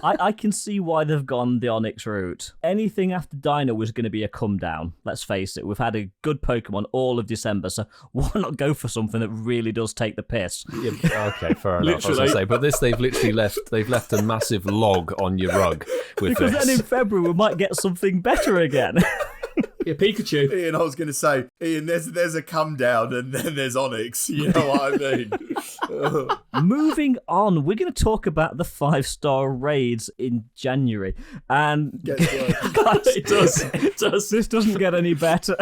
I can see why they've gone the Onyx route. Anything after Dino was going to be a come down. Let's face it, we've had a good Pokemon all of December, so why not go for something that really does take the piss? Yeah, okay, fair enough. I was gonna say, but this they've left a massive log on your rug with Because this. then in February we might get something better again. Yeah, Pikachu. Ian, I was going to say, Ian, there's a come down and then there's Onyx. You know what I mean? Moving on, we're going to talk about the 5-star raids in January. And Guess what? guys, It does. this doesn't get any better.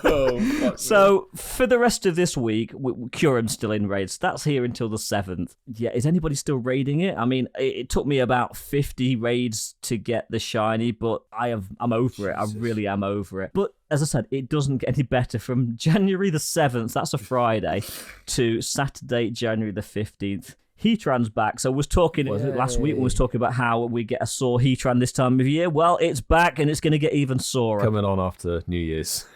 Oh, fuck me. So, for the rest of this week, Curran's still in raids. That's here until the 7th. Yeah, is anybody still raiding it? I mean, it took me about 50 raids to get the shiny, but I'm over it. I really am over it. But as I said, it doesn't get any better from January the 7th, that's a Friday, to Saturday, January the 15th. Heatran's back. So I was talking last week when we was talking about how we get a sore Heatran this time of year. Well, it's back and it's going to get even sorer. Coming on after New Year's.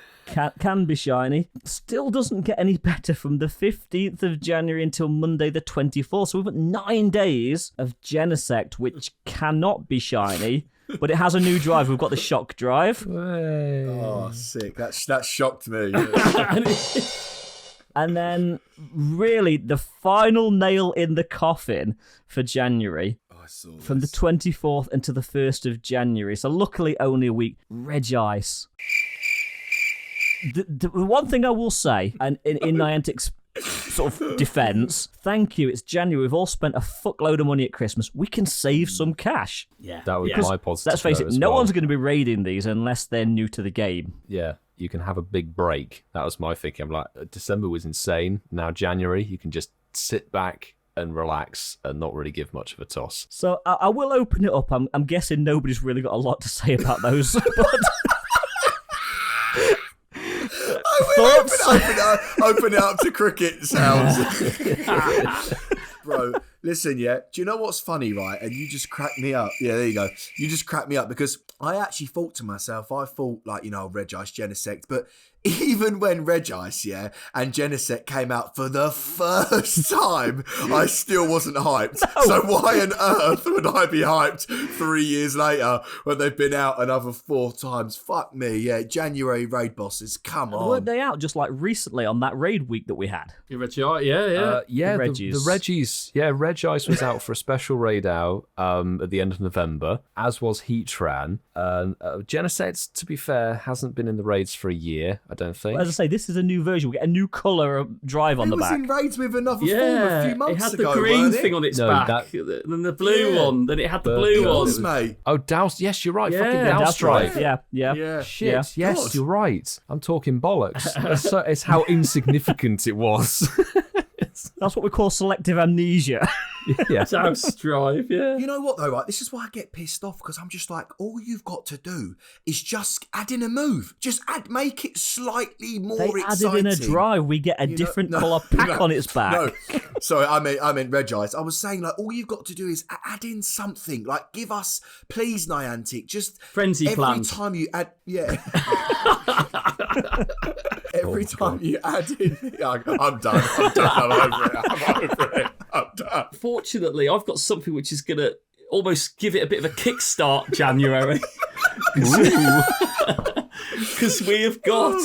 Can be shiny. Still doesn't get any better from the 15th of January until Monday the 24th. So we've got 9 days of Genesect, which cannot be shiny. But it has a new drive. We've got the shock drive. Oh, sick. That shocked me. And then, really, the final nail in the coffin for January. Oh, I saw From the this. 24th until the 1st of January. So luckily only a week. Regice. The one thing I will say, and in Niantic's sort of defence, thank you, it's January. We've all spent a fuckload of money at Christmas. We can save some cash. Yeah. That was my positive. Let's face note it, as no well. one's going to be raiding these unless they're new to the game. Yeah, you can have a big break. That was my thinking. I'm like, December was insane. Now January, you can just sit back and relax and not really give much of a toss. So I will open it up. I'm guessing nobody's really got a lot to say about those. But thoughts? Open it up to cricket sounds. Bro, listen, yeah. Do you know what's funny, right? And you just cracked me up. Yeah, there you go. You just cracked me up because I actually thought to myself, like, Regice, Genesect, but even when Regice, yeah, and Genesect came out for the first time, I still wasn't hyped. No. So why on earth would I be hyped 3 years later when they've been out another 4 times? Fuck me, yeah. January raid bosses, come on. Weren't they out just like recently on that raid week that we had? Yeah, yeah. Yeah, The the Reggies. Reggies. Yeah, Regice was out for a special raid out at the end of November, as was Heatran. Genesect, to be fair, hasn't been in the raids for a year, I don't think. As I say, this is a new version. We get a new colour drive on It the was back. in raids with another form a Yeah, few months it had ago, the green weren't it? thing on its No, back, then the blue Yeah. one, then it had the But- blue It one. was, mate. Oh, Douse. Yes, you're right. Yeah, Fucking Douse Douse Drive. Yeah. Yeah. Shit. Yeah. Yes, God. you're right. I'm talking bollocks. It's how insignificant it was. That's what we call selective amnesia. Yeah. Douse Drive, yeah. You know what though, right? This is why I get pissed off because I'm just like, all you've got to do is just add in a move. Just make it slightly more They exciting. added in a drive. We get a different colour pack on its back. No, sorry, I meant Regice. I was saying like all you've got to do is add in something. Like give us, please, Niantic, just Frenzy every plans. time you add, yeah. Every time you add in, I'm done. I'm over it. I'm done. Fortunately, I've got something which is going to almost give it a bit of a kickstart January. Because we have got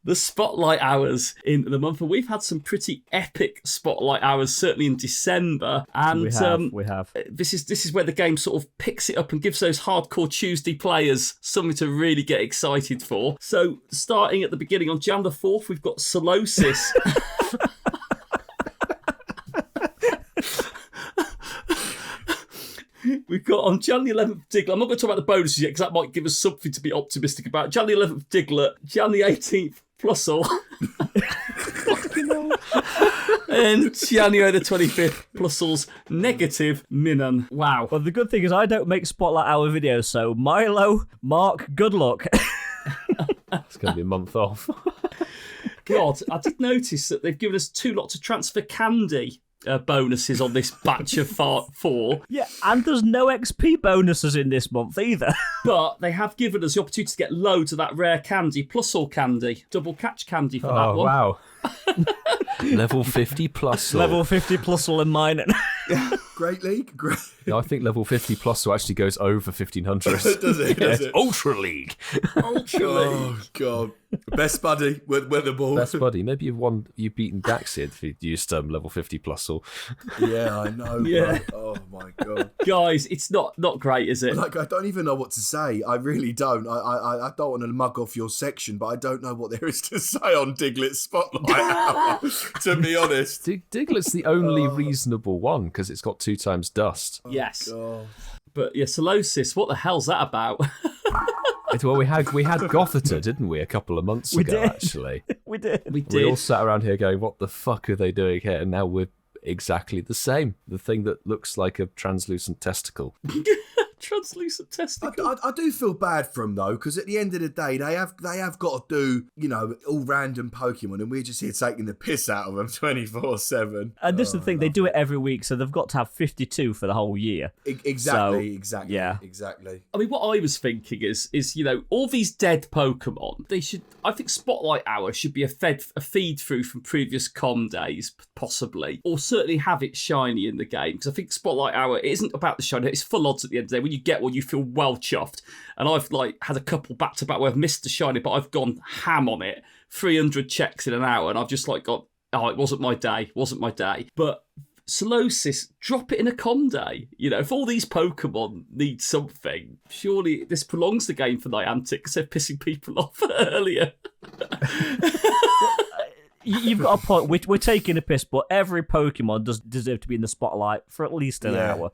the spotlight hours in the month, and we've had some pretty epic spotlight hours, certainly in December. And We have. this is where the game sort of picks it up and gives those hardcore Tuesday players something to really get excited for. So starting at the beginning on Jan the 4th, we've got Solosis. We've got on Jan the 11th Diglett. I'm not going to talk about the bonuses yet because that might give us something to be optimistic about. Jan the 11th Diglett. Jan the 18th plus all. And January the 25th, plus all's negative minun. Wow. Well, the good thing is I don't make Spotlight Hour videos, so Milo, Mark, good luck. It's going to be a month off. God, I did notice that they've given us 2 lots of transfer candy bonuses on this batch of 4. Yeah, and there's no XP bonuses in this month either. But they have given us the opportunity to get loads of that rare candy, plus all candy, double catch candy for that one. Oh, wow. Level 50 plus all. Level 50 plus all in mine. Great League? Great. No, I think level 50 plus all actually goes over 1500. Does it? Does it? Ultra League. Ultra Oh, God. Best buddy with the ball. Best buddy. Maybe you've beaten Baxter if you used level 50 plus all. Yeah, I know. Yeah. Bro. Oh, my God. Guys, it's not great, is it? Like, I don't even know what to say. I really don't. I don't want to mug off your section, but I don't know what there is to say on Diglett's Spotlight Hour, to be honest. Diglett's the only reasonable one because it's got 2 times dust. Yes. God. But yeah, Solosis, what the hell's that about? Well, we had Gothita, didn't we, a couple of months ago, did. actually. We did. We all sat around here going, what the fuck are they doing here? And now we're exactly the same. The thing that looks like a translucent testicle. Translucent testicle. I do feel bad for them though, because at the end of the day, they have got to do all random Pokemon, and we're just here taking the piss out of them 24/7. And this is the thing, they do it every week, so they've got to have 52 for the whole year. Exactly. Yeah. Exactly. I mean, what I was thinking is all these dead Pokemon, I think Spotlight Hour should be a feed through from previous com days, possibly, or certainly have it shiny in the game, because I think Spotlight Hour, it isn't about the shiny, it's full odds at the end of the day. When you get one, you feel well chuffed. And I've had a couple back to back where I've missed the shiny, but I've gone ham on it. 300 checks in an hour, and I've just got, it wasn't my day. But Solosis, drop it in a com day. If all these Pokemon need something, surely this prolongs the game for Niantic because they're pissing people off earlier. You've got a point. We're taking a piss, but every Pokemon does deserve to be in the spotlight for at least an hour.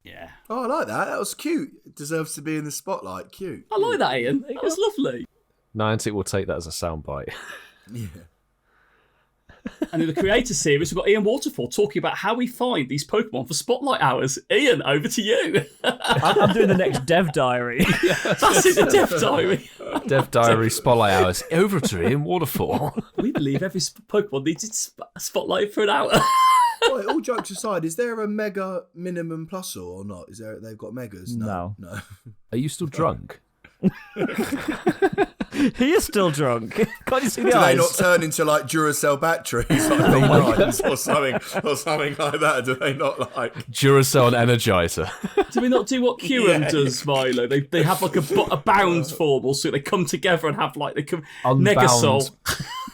Yeah. Oh, I like that. That was cute. It deserves to be in the spotlight. Cute. I like that, Ian. That was lovely. Niantic will take that as a soundbite. Yeah. And in the creator series, we've got Ian Waterfall talking about how we find these Pokemon for Spotlight Hours. Ian, over to you. I'm doing the next Dev Diary. That's it, the Dev Diary. Dev Diary Spotlight Hours. Over to Ian Waterfall. We believe every Pokemon needs its spotlight for an hour. Wait, all jokes aside, is there a mega minimum plus or not? Is there? They've got megas? No. Are you still drunk? He is still drunk. Can't you see the Do eyes? they not turn into Duracell batteries like V9s or something like that? Do they not Duracell and Energizer? Do we not do what Kyurem does, Milo? They have a bound form, so they come together and have they come Negasol.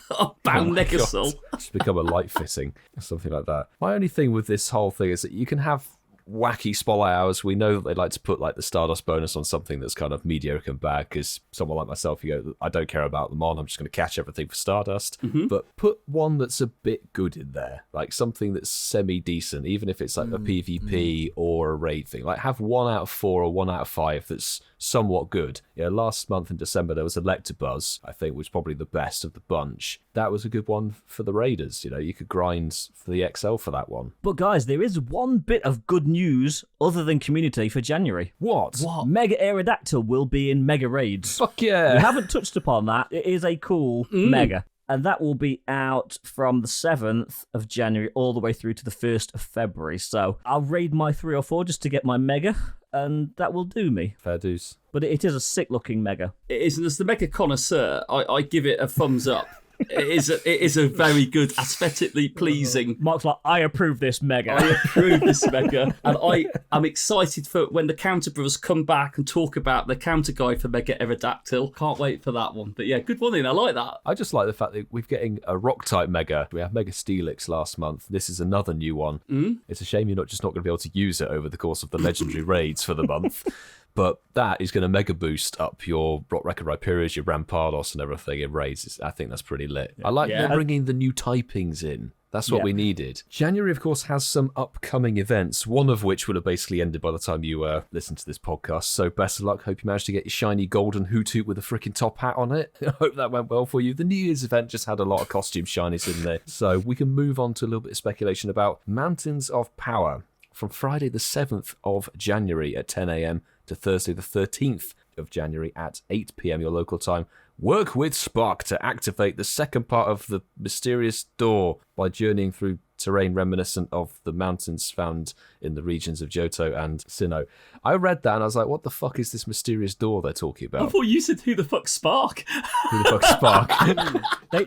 Unbound Negasol. Just become a light fitting, something like that. My only thing with this whole thing is that you can have wacky spotlight hours. We know that they like to put the Stardust bonus on something that's kind of mediocre and bad, because someone like myself, I don't care about them on, I'm just going to catch everything for Stardust. Mm-hmm. But put one that's a bit good in there, something that's semi-decent, even if it's a PvP or a raid thing. Have 1 out of 4 or 1 out of 5 that's somewhat good. Last month in December there was Electabuzz, I think, was probably the best of the bunch. That was a good one for the Raiders. You could grind for the XL for that one. But guys, there is one bit of good news other than community for January. What? Mega Aerodactyl will be in Mega Raids. Fuck yeah. We haven't touched upon that. It is a cool Mega. And that will be out from the 7th of January all the way through to the 1st of February. So I'll raid my 3 or 4 just to get my Mega, and that will do me. Fair dues. But it is a sick-looking Mega. It is, and as the Mega connoisseur, I give it a thumbs up. It is a very good, aesthetically pleasing. Mark's like, I approve this Mega. I approve this Mega, and I'm excited for when the Counter Brothers come back and talk about the counter guide for Mega Aerodactyl. Can't wait for that one. But yeah, good one, Ian. I like that. I just like the fact that we're getting a Rock-type Mega. We had Mega Steelix last month. This is another new one. It's a shame you're not going to be able to use it over the course of the Legendary Raids for the month. But that is going to mega boost up your Rock Record Rhyperiors, your Rampardos and everything in raids. I think that's pretty lit. I like them bringing the new typings in. That's what we needed. January, of course, has some upcoming events, one of which will have basically ended by the time you listen to this podcast. So best of luck. Hope you managed to get your shiny golden Hoot with a freaking top hat on it. I hope that went well for you. The New Year's event just had a lot of costume shinies in there. So we can move on to a little bit of speculation about Mountains of Power from Friday the 7th of January at 10 a.m. to Thursday the 13th of January at 8 p.m. your local time. Work with Spark to activate the second part of the mysterious door by journeying through terrain reminiscent of the mountains found in the regions of Johto and Sinnoh. I read that and I was like, what the fuck is this mysterious door they're talking about? I thought you said, who the fuck's Spark? Who the fuck's Spark?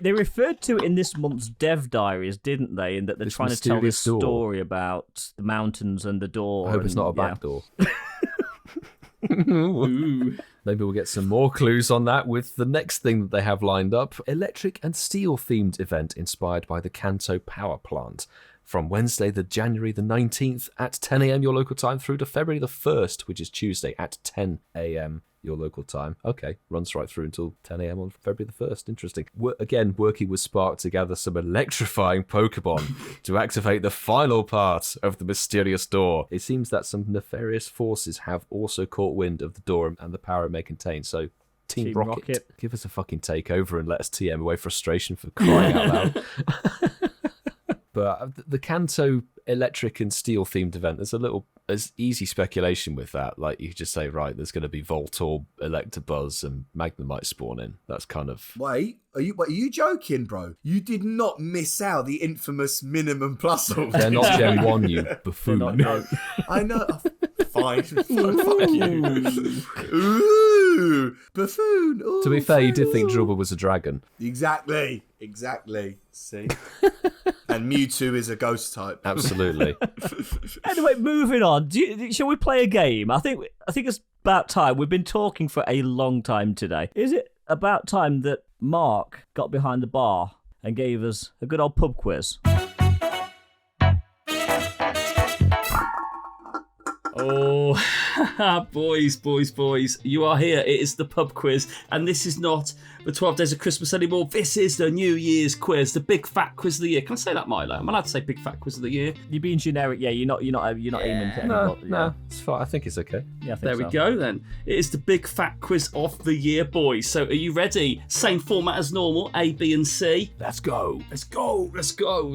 They referred to it in this month's dev diaries, didn't they? In that they're trying to tell this story about the mountains and the door. I hope it's not a back door. Ooh. Maybe we'll get some more clues on that with the next thing that they have lined up. Electric and steel themed event inspired by the Kanto power plant. From Wednesday, January the 19th at 10 a.m. your local time through to February the 1st, which is Tuesday at 10 a.m. your local time. Okay, runs right through until 10 a.m. on February the 1st. Interesting. Again, working with Spark to gather some electrifying Pokemon to activate the final part of the mysterious door. It seems that some nefarious forces have also caught wind of the door and the power it may contain. So, Team Rocket, give us a fucking takeover and let us TM away frustration for crying out loud. But the Kanto electric and steel themed event, there's easy speculation with that. Like, you just say, right, there's going to be Voltorb, Electabuzz, and Magnemite spawn in. That's kind of... Wait, are you joking, bro? You did not miss out the infamous minimum plus. They're not Gen 1, you buffoon. I know. Fine. Fuck you. Ooh, buffoon. Ooh, to be fair, you did think Drubber was a dragon. Exactly. See? And Mewtwo is a ghost type. Absolutely. Anyway, moving on. Shall we play a game? I think it's about time. We've been talking for a long time today. Is it about time that Mark got behind the bar and gave us a good old pub quiz? Oh, boys, you are here. It is the pub quiz, and this is not the 12 Days of Christmas anymore. This is the New Year's quiz, the big fat quiz of the year. Can I say that, Milo? Am I allowed to say big fat quiz of the year? You're being generic, yeah. You're not aiming to anybody. No, it's fine. I think it's okay. Yeah, there we go then. It is the big fat quiz of the year, boys. So are you ready? Same format as normal, A, B, and C. Let's go.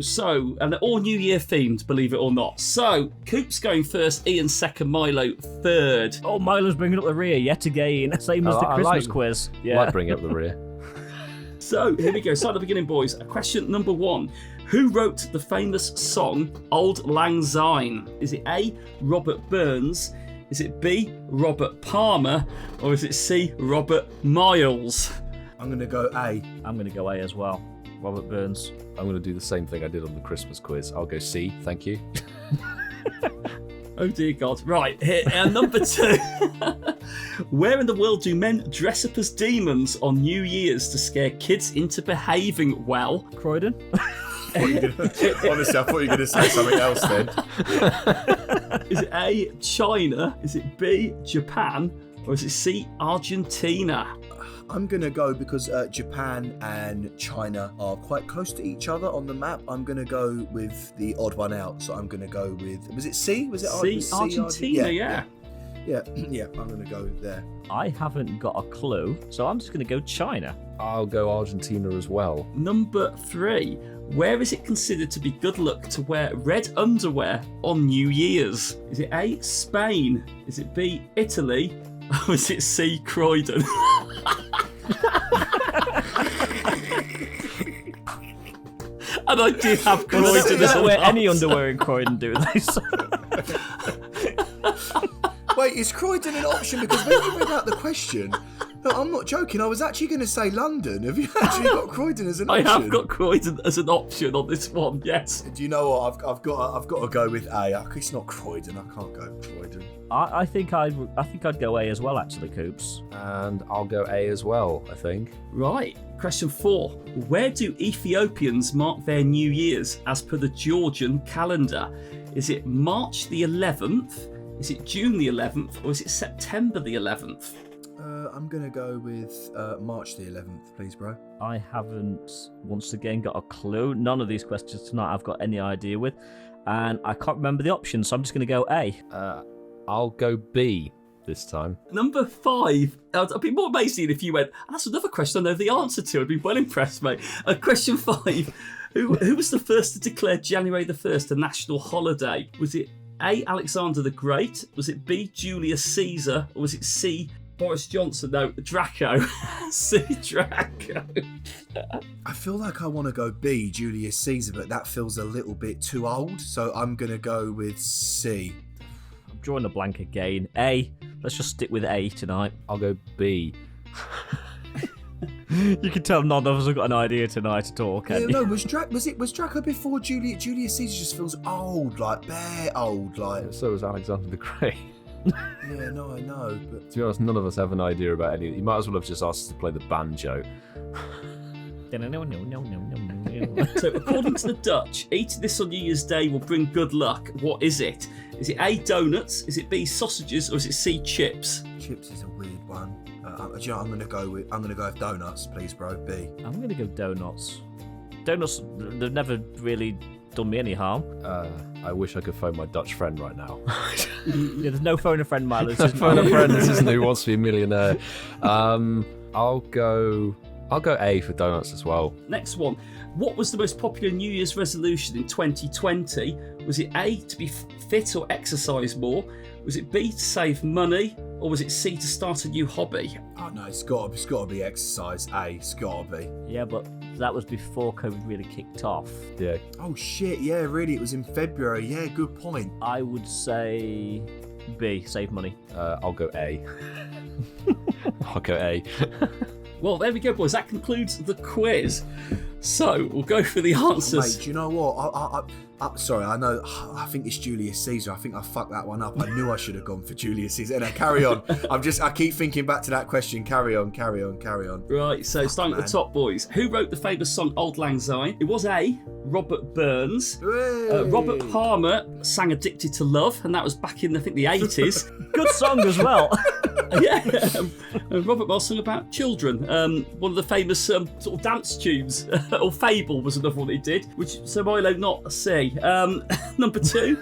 So, and they're all New Year themed, believe it or not. So, Coop's going first, Ian second, Milo third. Oh, Milo's bringing up the rear yet again. Same as the Christmas quiz. Yeah. I like bringing up the rear. So, here we go. Start at the beginning, boys. Question number 1. Who wrote the famous song Auld Lang Syne? Is it A, Robert Burns? Is it B, Robert Palmer? Or is it C, Robert Miles? I'm going to go A. I'm going to go A as well. Robert Burns. I'm going to do the same thing I did on the Christmas quiz. I'll go C, thank you. Oh dear God. Right, here, number 2. Where in the world do men dress up as demons on New Year's to scare kids into behaving well? Croydon? Honestly, I thought you were going to say something else then. Is it A, China? Is it B, Japan? Or is it C, Argentina? I'm going to go because Japan and China are quite close to each other on the map. I'm going to go with the odd one out. So I'm going to go with... Was it C? Was it C? Argentina, yeah. I'm going to go there. I haven't got a clue, so I'm just going to go China. I'll go Argentina as well. Number 3. Where is it considered to be good luck to wear red underwear on New Year's? Is it A, Spain? Is it B, Italy? Or is it C, Croydon? And I did have Croydon. They don't wear any underwear in Croydon, do they? Wait, is Croydon an option? Because when you read out the question, no, I'm not joking. I was actually going to say London. Have you actually got Croydon as an option? I have got Croydon as an option on this one. Yes. Do you know what? I've got to go with A. It's not Croydon. I can't go Croydon. I think I'd go A as well, actually, Coops. And I'll go A as well, I think. Right. Question 4. Where do Ethiopians mark their New Year's as per the Georgian calendar? Is it March the 11th? Is it June the 11th? Or is it September the 11th? I'm going to go with March the 11th, please, bro. I haven't, once again, got a clue. None of these questions tonight I've got any idea with. And I can't remember the options, so I'm just going to go A. I'll go B this time. Number 5. I'd be more amazing if you went, that's another question I know the answer to. I'd be well impressed, mate. Question 5. Who was the first to declare January the 1st a national holiday? Was it A, Alexander the Great? Was it B, Julius Caesar? Or was it C, Boris Johnson? No, Draco. C, Draco. I feel like I want to go B, Julius Caesar, but that feels a little bit too old, so I'm going to go with C. I'm drawing a blank again. A. Let's just stick with A tonight. I'll go B. You can tell none of us have got an idea tonight at all, can you? No, was Draco before Julius Caesar? Just feels old, like bare old, like. So was Alexander the Great. Yeah, no, I know, but To be honest, none of us have an idea about any. You might as well have just asked us to play the banjo. So, according to the Dutch, eating this on New Year's Day will bring good luck. What is it? Is it A, donuts? Is it B, sausages? Or is it C, chips? chips is a weird one. Do you know what I'm gonna go with donuts, please, bro. B. I'm going to go donuts. Donuts, they've never really done me any harm. I wish I could phone my Dutch friend right now. Yeah, there's no phone a friend, Milo. Phone a friend. This isn't Who Wants to Be a Millionaire. I'll go A for donuts as well. Next one. What was the most popular New Year's resolution in 2020? Was it A, to be fit or exercise more? Was it B, to save money? Or was it C, to start a new hobby? Oh no, it's got to be exercise. A, it's got to be. Yeah, but that was before COVID really kicked off. Yeah. Oh shit, yeah, really, it was in February. Yeah, good point. I would say B, save money. I'll go A. I'll go A. Well, there we go, boys. That concludes the quiz. So, we'll go for the answers. Mate, do you know what? Sorry, I know. I think it's Julius Caesar. I think I fucked that one up. I knew I should have gone for Julius Caesar. No, carry on. I keep thinking back to that question. Carry on. Right, so starting at the top, boys. Who wrote the famous song Auld Lang Syne? It was A, Robert Burns. Robert Palmer sang Addicted to Love, and that was back in, I think, the 80s. Good song as well. Yeah. Robert Burns sung about children. One of the famous sort of dance tunes, or Fable was another one he did, so Milo, not a C. Number 2.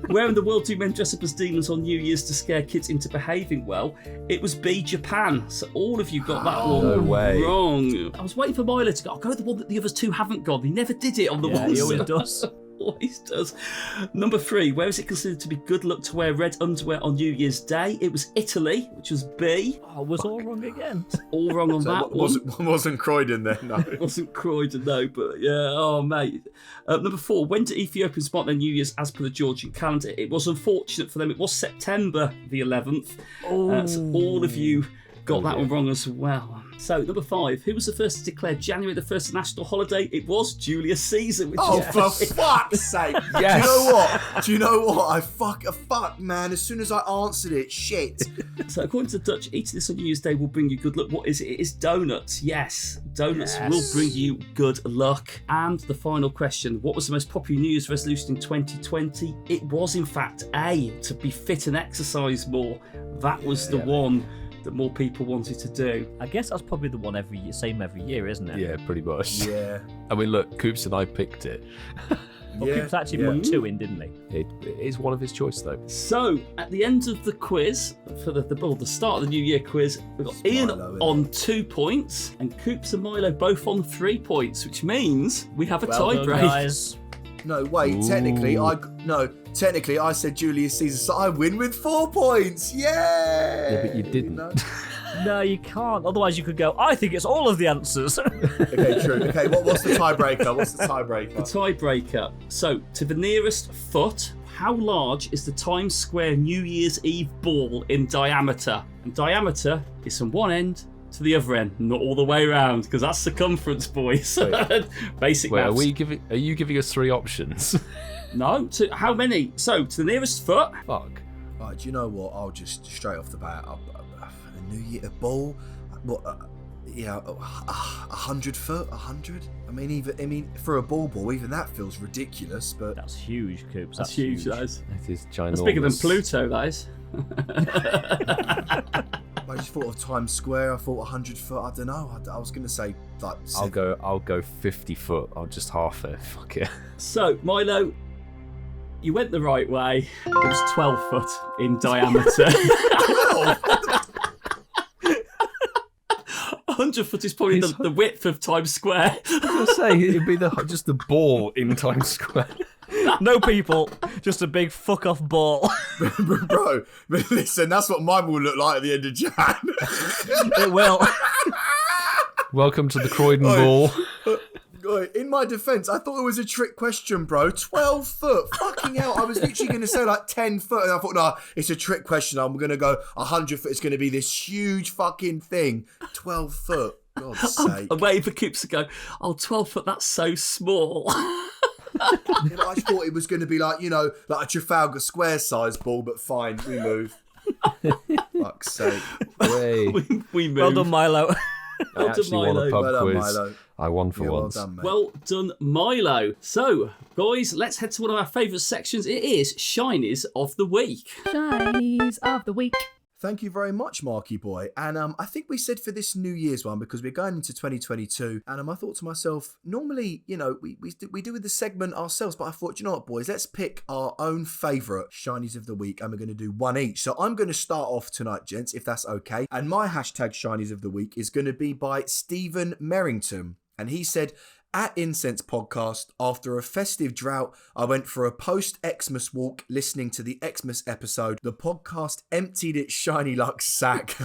Where in the world do men dress up as demons on New Year's to scare kids into behaving well? It was B, Japan. So all of you got that one no way. wrong. I was waiting for Milo to go. I'll go with the one that the others two haven't gone. He never did it on the ones. He always does. Always does. Number 3. Where is it considered to be good luck to wear red underwear on New Year's Day? It was Italy, which was B. I was all wrong again. All wrong on that one. Wasn't Croydon there, no. It wasn't Croydon, no, but yeah, oh mate. Number 4, when do Ethiopians mark their New Year's as per the Georgian calendar? It was unfortunate for them, it was September the 11th. So all of you got that one wrong as well. So, number 5, who was the first to declare January the 1st a national holiday? It was Julius Caesar. Which Oh, is for fuck's sake. Yes. Do you know what? Fuck, man. As soon as I answered it, shit. So, according to the Dutch, eating this on New Year's Day will bring you good luck. What is it? It is donuts. Yes, donuts will bring you good luck. And the final question, what was the most popular New Year's resolution in 2020? It was, in fact, A, to be fit and exercise more. That was the one that more people wanted to do. I guess that's probably the one every year, isn't it? Yeah, pretty much. Yeah. I mean, look, Coops and I picked it. Well, Coops actually put 2 in, didn't he? It is one of his choice, though. So, at the end of the quiz, for the start of the New Year quiz, we've got Ian Milo, on 2 points and Coops and Milo both on 3 points, which means we have a Well done, tiebreak. guys. No, wait. Technically, I said Julius Caesar, so I win with 4 points. Yay! Yeah, but you didn't. know? No, you can't. Otherwise, you could go, I think it's all of the answers. Okay, true. Okay, what's the tiebreaker? The tiebreaker. So, to the nearest foot, how large is the Times Square New Year's Eve ball in diameter? And diameter is from one end to the other end, not all the way around, because that's circumference, boys. Basic Wait, maths. are you giving us 3 options? No, to how many? So, to the nearest foot. Fuck. Right, do you know what? I'll just straight off the bat. A New Year ball. What? 100 foot. 100. I mean, for a ball, even that feels ridiculous. But That's huge, Coops. That's huge, that is. It is ginormous. That's bigger than Pluto, that is. I just thought of Times Square. I thought 100 foot. I don't know. I was going to say like. I'll go 50 foot. I'll just half it. Fuck it. So, Milo, you went the right way. It was 12 foot in diameter. 100 foot is probably the width of Times Square. I was going to say, it'd be just the ball in Times Square. No people, just a big fuck off ball. Bro, listen, that's what mine will look like at the end of Jan. It will. Welcome to the Croydon Ball. In my defence, I thought it was a trick question, bro. 12 foot. Fucking hell. I was literally going to say like 10 foot. And I thought, no, it's a trick question. I'm going to go 100 foot. It's going to be this huge fucking thing. 12 foot. God's sake. I'm waiting for Coops to go, 12 foot, that's so small. I just thought it was going to be like, like a Trafalgar Square size ball, but fine, we move. Fuck's sake. we move. Well done, Milo. I actually won a pub Well done, quiz. Milo. I won for once. Well done, mate. Well done, Milo. So, guys, let's head to one of our favourite sections. It is Shinies of the Week. Shinies of the week. Thank you very much, Marky Boy. And I think we said for this New Year's one, because we're going into 2022, and I thought to myself, normally, we do with the segment ourselves, but I thought, you know what, boys, let's pick our own favourite Shinies of the Week, and we're going to do one each. So I'm going to start off tonight, gents, if that's okay. And my hashtag Shinies of the Week is going to be by Stephen Merrington. And he said, at Incensed podcast, after a festive drought, I went for a post-Xmas walk listening to the Xmas episode. The podcast emptied its ShinyLucyy sack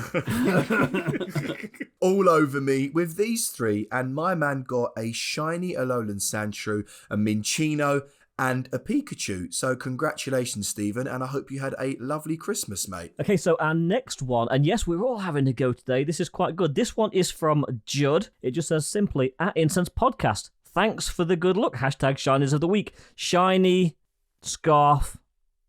all over me with these three, and my man got a shiny Alolan Sandshrew, a Minccino, and a Pikachu. So congratulations, Stephen, and I hope you had a lovely Christmas, mate. Okay, so our next one, and yes, we're all having a go today. This is quite good. This one is from Judd. It just says simply, at Incensed Podcast, thanks for the good luck. Hashtag Shinies of the Week. Shiny Scarf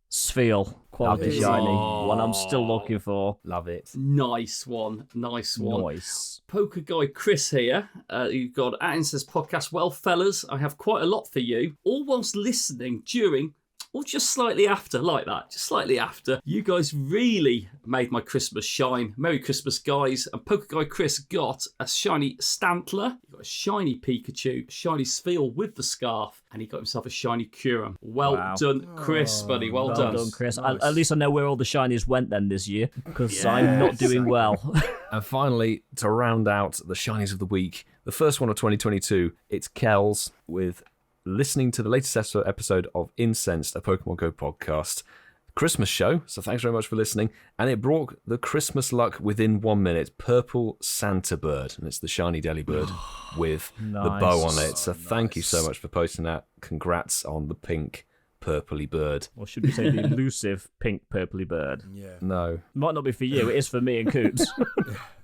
Spheal. Quality shiny. One I'm still looking for. Love it. Nice one. Nice. Poker guy Chris here. You've got at Incensed Podcast. Well, fellas, I have quite a lot for you. All whilst listening during, or just slightly after, like that. Just slightly after. You guys really made my Christmas shine. Merry Christmas, guys. And Poker guy Chris got a shiny Stantler. He got a shiny Pikachu, a shiny Spheal with the scarf, and he got himself a shiny Curum. Well done, Chris, buddy. Well done, Chris. Nice. At least I know where all the shinies went then this year, because I'm not doing well. And finally, to round out the Shinies of the Week, the first one of 2022, it's Kells with listening to the latest episode of Incensed, a Pokemon GO podcast. Christmas show, so thanks very much for listening. And it brought the Christmas luck within 1 minute. Purple Santa Bird, and it's the shiny Delibird with the bow on it. So thank you so much for posting that. Congrats on the pink purpley bird. Or should we say the elusive pink purpley bird? Yeah. No. Might not be for you, it is for me and Coops.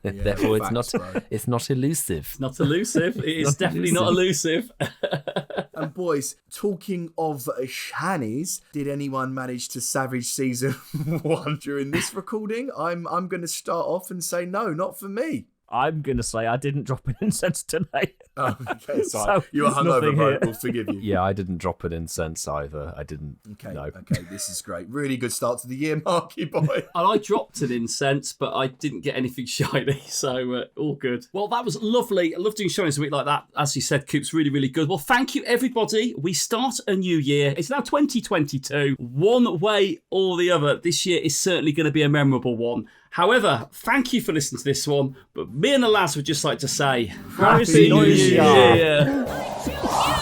Therefore, facts, it's not elusive. Not elusive. It is definitely not elusive. And boys, talking of shinies, did anyone manage to savage season 1 during this recording? I'm going to start off and say no, not for me. I'm going to say I didn't drop an incense today. Oh, okay, So, you were there's hungover, nothing bro. here. We'll forgive you. Yeah, I didn't drop an incense either. I didn't. Okay, No. okay, this is great. Really good start to the year, Marky boy. And I dropped an incense, but I didn't get anything shiny, so all good. Well, that was lovely. I love doing Shinies a week like that. As you said, Coop's really, really good. Well, thank you, everybody. We start a new year. It's now 2022. One way or the other, this year is certainly going to be a memorable one. However, thank you for listening to this one. But me and the lads would just like to say, Happy New Year. Year.